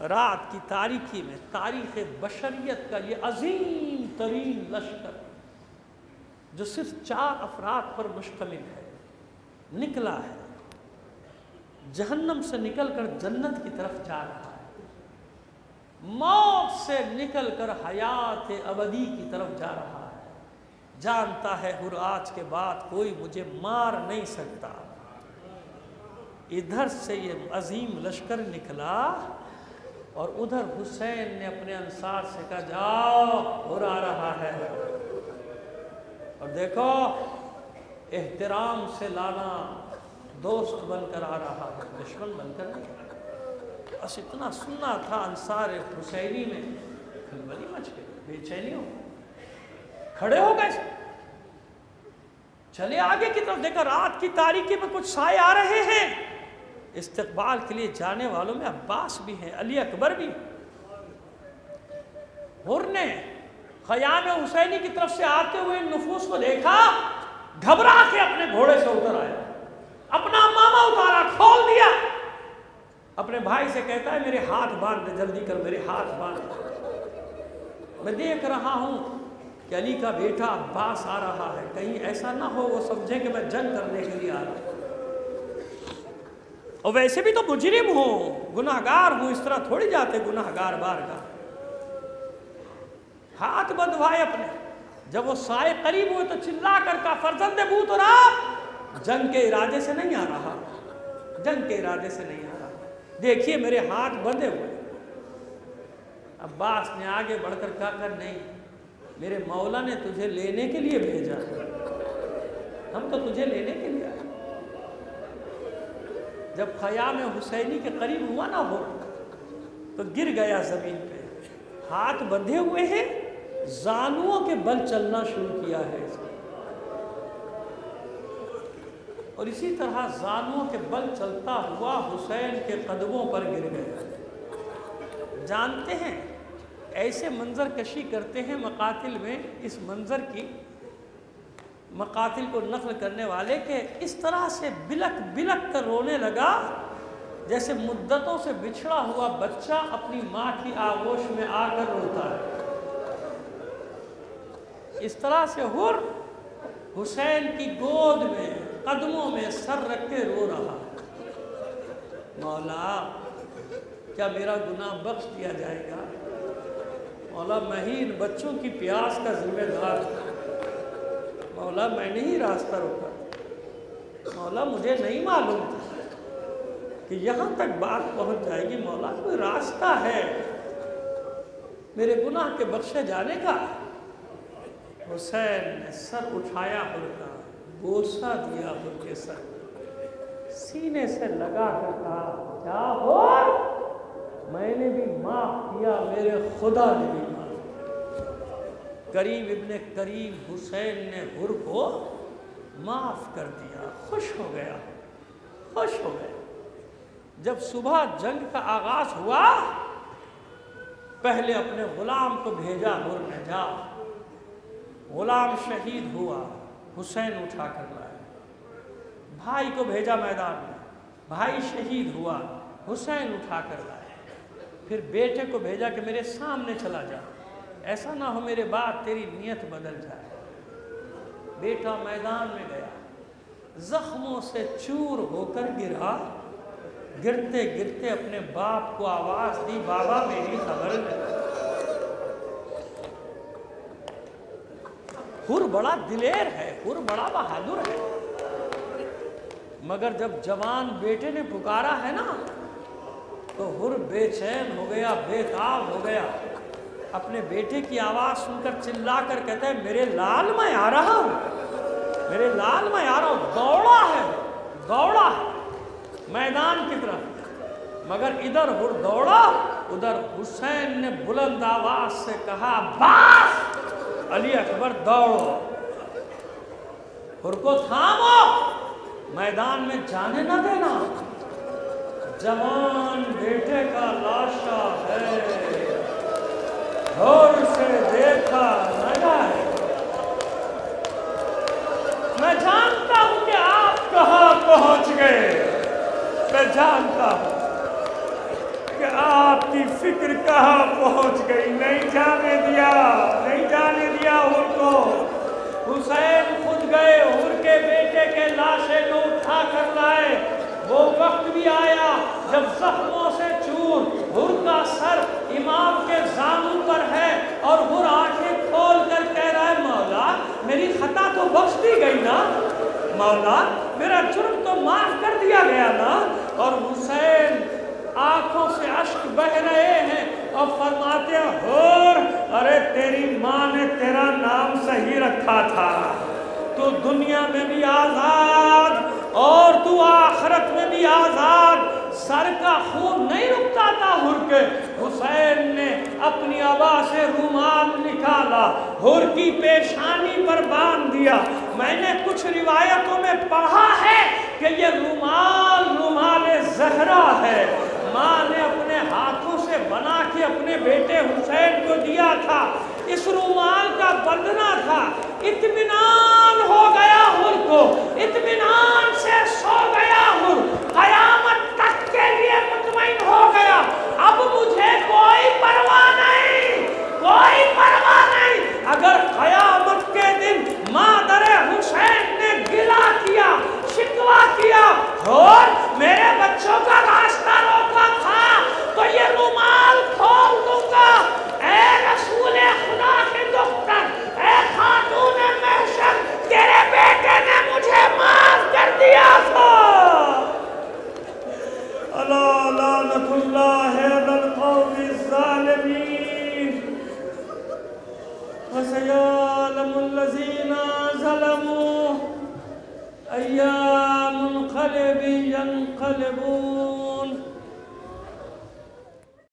رات کی تاریکی میں تاریخ بشریت کا یہ عظیم ترین لشکر جو صرف 4 افراد پر مشتمل ہے، نکلا ہے، جہنم سے نکل کر جنت کی طرف جا رہا ہے، موت سے نکل کر حیات ابدی کی طرف جا رہا ہے۔ جانتا ہے حر آج کے بعد کوئی مجھے مار نہیں سکتا۔ ادھر سے یہ عظیم لشکر نکلا اور ادھر حسین نے اپنے انصار سے کہا جاؤ، حر آ رہا ہے، اور دیکھو احترام سے لانا، دوست بن کر آ رہا ہے، دشمن بن کر نہیں۔ بس اتنا سننا تھا، انصار حسینی میں کھلبلی مچ گئی، بے چینی ہو، کھڑے ہو گئے، چلے آگے کی طرف، دیکھا رات کی تاریکی میں کچھ سائے آ رہے ہیں۔ استقبال کے لیے جانے والوں میں عباس بھی ہیں، علی اکبر بھی۔ حر نے خیام حسینی کی طرف سے آتے ہوئے نفوس کو دیکھا، گھبرا کے اپنے گھوڑے سے اتر آیا، اپنا امامہ اتارا، کھول دیا، اپنے بھائی سے کہتا ہے میرے ہاتھ باندھ دے، جلدی کر میرے ہاتھ باندھ، میں دیکھ رہا ہوں کہ علی کا بیٹا عباس آ رہا ہے، کہیں ایسا نہ ہو وہ سمجھے کہ میں جنگ کرنے کے لیے آ رہا ہوں۔ اور ویسے بھی تو مجرم ہوں، گناہگار ہوں، اس طرح تھوڑی جاتے گناہگار بارگاہ۔ ہاتھ بندھوائے اپنے، جب وہ سائے قریب ہوئے تو چلا کر کہا فرزند بوت اور آپ جنگ کے ارادے سے نہیں آ رہا، جنگ کے ارادے سے نہیں آ رہا، دیکھیے میرے ہاتھ بندھے ہوئے۔ عباس نے آگے بڑھ کر کہا کہ نہیں، میرے مولا نے تجھے لینے کے لیے بھیجا، ہم تو تجھے لینے کے لیے آئے۔ جب خیام حسینی کے قریب ہوا نا وہ، تو گر گیا زمین پہ، ہاتھ بندھے ہوئے ہیں، زانوؤں کے بل چلنا شروع کیا ہے، اور اسی طرح زانوؤں کے بل چلتا ہوا حسین کے قدموں پر گر گیا۔ جانتے ہیں ایسے منظر کشی کرتے ہیں مقاتل میں، اس منظر کی مقاتل کو نقل کرنے والے کہ اس طرح سے بلک بلک کر رونے لگا جیسے مدتوں سے بچھڑا ہوا بچہ اپنی ماں کی آغوش میں آ کر روتا ہے۔ اس طرح سے حر حسین کی گود میں قدموں میں سر رکھ کے رو رہا، مولا کیا میرا گناہ بخش دیا جائے گا؟ مولا میں ہی ان بچوں کی پیاس کا ذمہ دار ہوں، مولا میں نے ہی راستہ روکا، مولا مجھے نہیں معلوم تھا کہ یہاں تک بات پہنچ جائے گی، مولا کوئی راستہ ہے میرے گناہ کے بخشے جانے کا؟ حسین نے سر اٹھایا، حر کا بوسہ دیا، حر کے سر سینے سے لگا کر کہا جا حر، میں نے بھی معاف کیا، میرے خدا نے بھی معاف کیا۔ کریم ابن کریم حسین نے حر کو معاف کر دیا، خوش ہو گیا، خوش ہو گیا۔ جب صبح جنگ کا آغاز ہوا، پہلے اپنے غلام کو بھیجا حر نے، جا، غلام شہید ہوا، حسین اٹھا کر لائے۔ بھائی کو بھیجا میدان میں، بھائی شہید ہوا، حسین اٹھا کر لائے۔ پھر بیٹے کو بھیجا کہ میرے سامنے چلا جا، ایسا نہ ہو میرے بعد تیری نیت بدل جائے۔ بیٹا میدان میں گیا، زخموں سے چور ہو کر گرا، گرتے گرتے اپنے باپ کو آواز دی، بابا میری خبر نہیں۔ حر بڑا دلیر ہے، حر بڑا بہادر ہے، مگر جب جوان بیٹے نے پکارا ہے نا تو حر بے چین ہو گیا، بے تاب ہو گیا۔ اپنے بیٹے کی آواز سن کر چلا کر کہتا ہے میرے لال میں آ رہا ہوں، میرے لال میں آ رہا ہوں۔ دوڑا ہے، دوڑا ہے میدان کی طرف، مگر ادھر حر دوڑا، ادھر حسین نے بلند آواز سے کہا باس، علی اکبر دوڑو، حر کو تھامو، میدان میں جانے نہ دینا، جوان بیٹے کا لاشا ہے، حر سے دیکھا نہ جائے۔ میں جانتا ہوں کہ آپ کہاں پہنچ گئے، میں جانتا ہوں کہ آپ کی فکر کہاں پہنچ گئی، نہیں جانے دیا، نہیں جانے دیا حر کو۔ حسین خود گئے، حر کے بیٹے کے لاشے کو اٹھا کر لائے۔ وہ وقت بھی آیا جب زخموں سے چور، حر کا سر امام کے زانو پر ہے اور حر آنکھیں کھول کر کہہ رہا ہے مولا میری خطا تو بخش دی گئی نا، مولا میرا جرم تو معاف کر دیا گیا نا۔ اور حسین آنکھوں سے اشک بہ رہے ہیں اور فرماتے ہیں حر، ارے تیری ماں نے تیرا نام صحیح رکھا تھا، تو دنیا میں بھی آزاد اور تو آخرت میں بھی آزاد۔ سر کا خون نہیں رکتا تھا حر کے، حسین نے اپنی عبا سے رومال نکالا، حر کی پیشانی پر باندھ دیا۔ میں نے کچھ روایتوں میں پڑھا ہے کہ یہ رومال رومال زہرا ہے، ماں نے اپنے ہاتھوں سے بنا کے اپنے بیٹے حسین کو دیا تھا، اس رومال کا بندنا تھا۔ اطمینان ہو گیا حر کو، اطمینان سے سو گیا حر، قیامت تک کے لیے مطمئن ہو گیا، اب مجھے کوئی پرواہ نہیں، کوئی پرواہ نہیں۔ اگر قیامت کے دن مادر حسین نے گلہ کیا، شکوہ کیا، حر میرے بچوں الا لعنۃ اللہ علی القوم الظالمین وسيعلم الذين ظلموا أي منقلب ينقلبون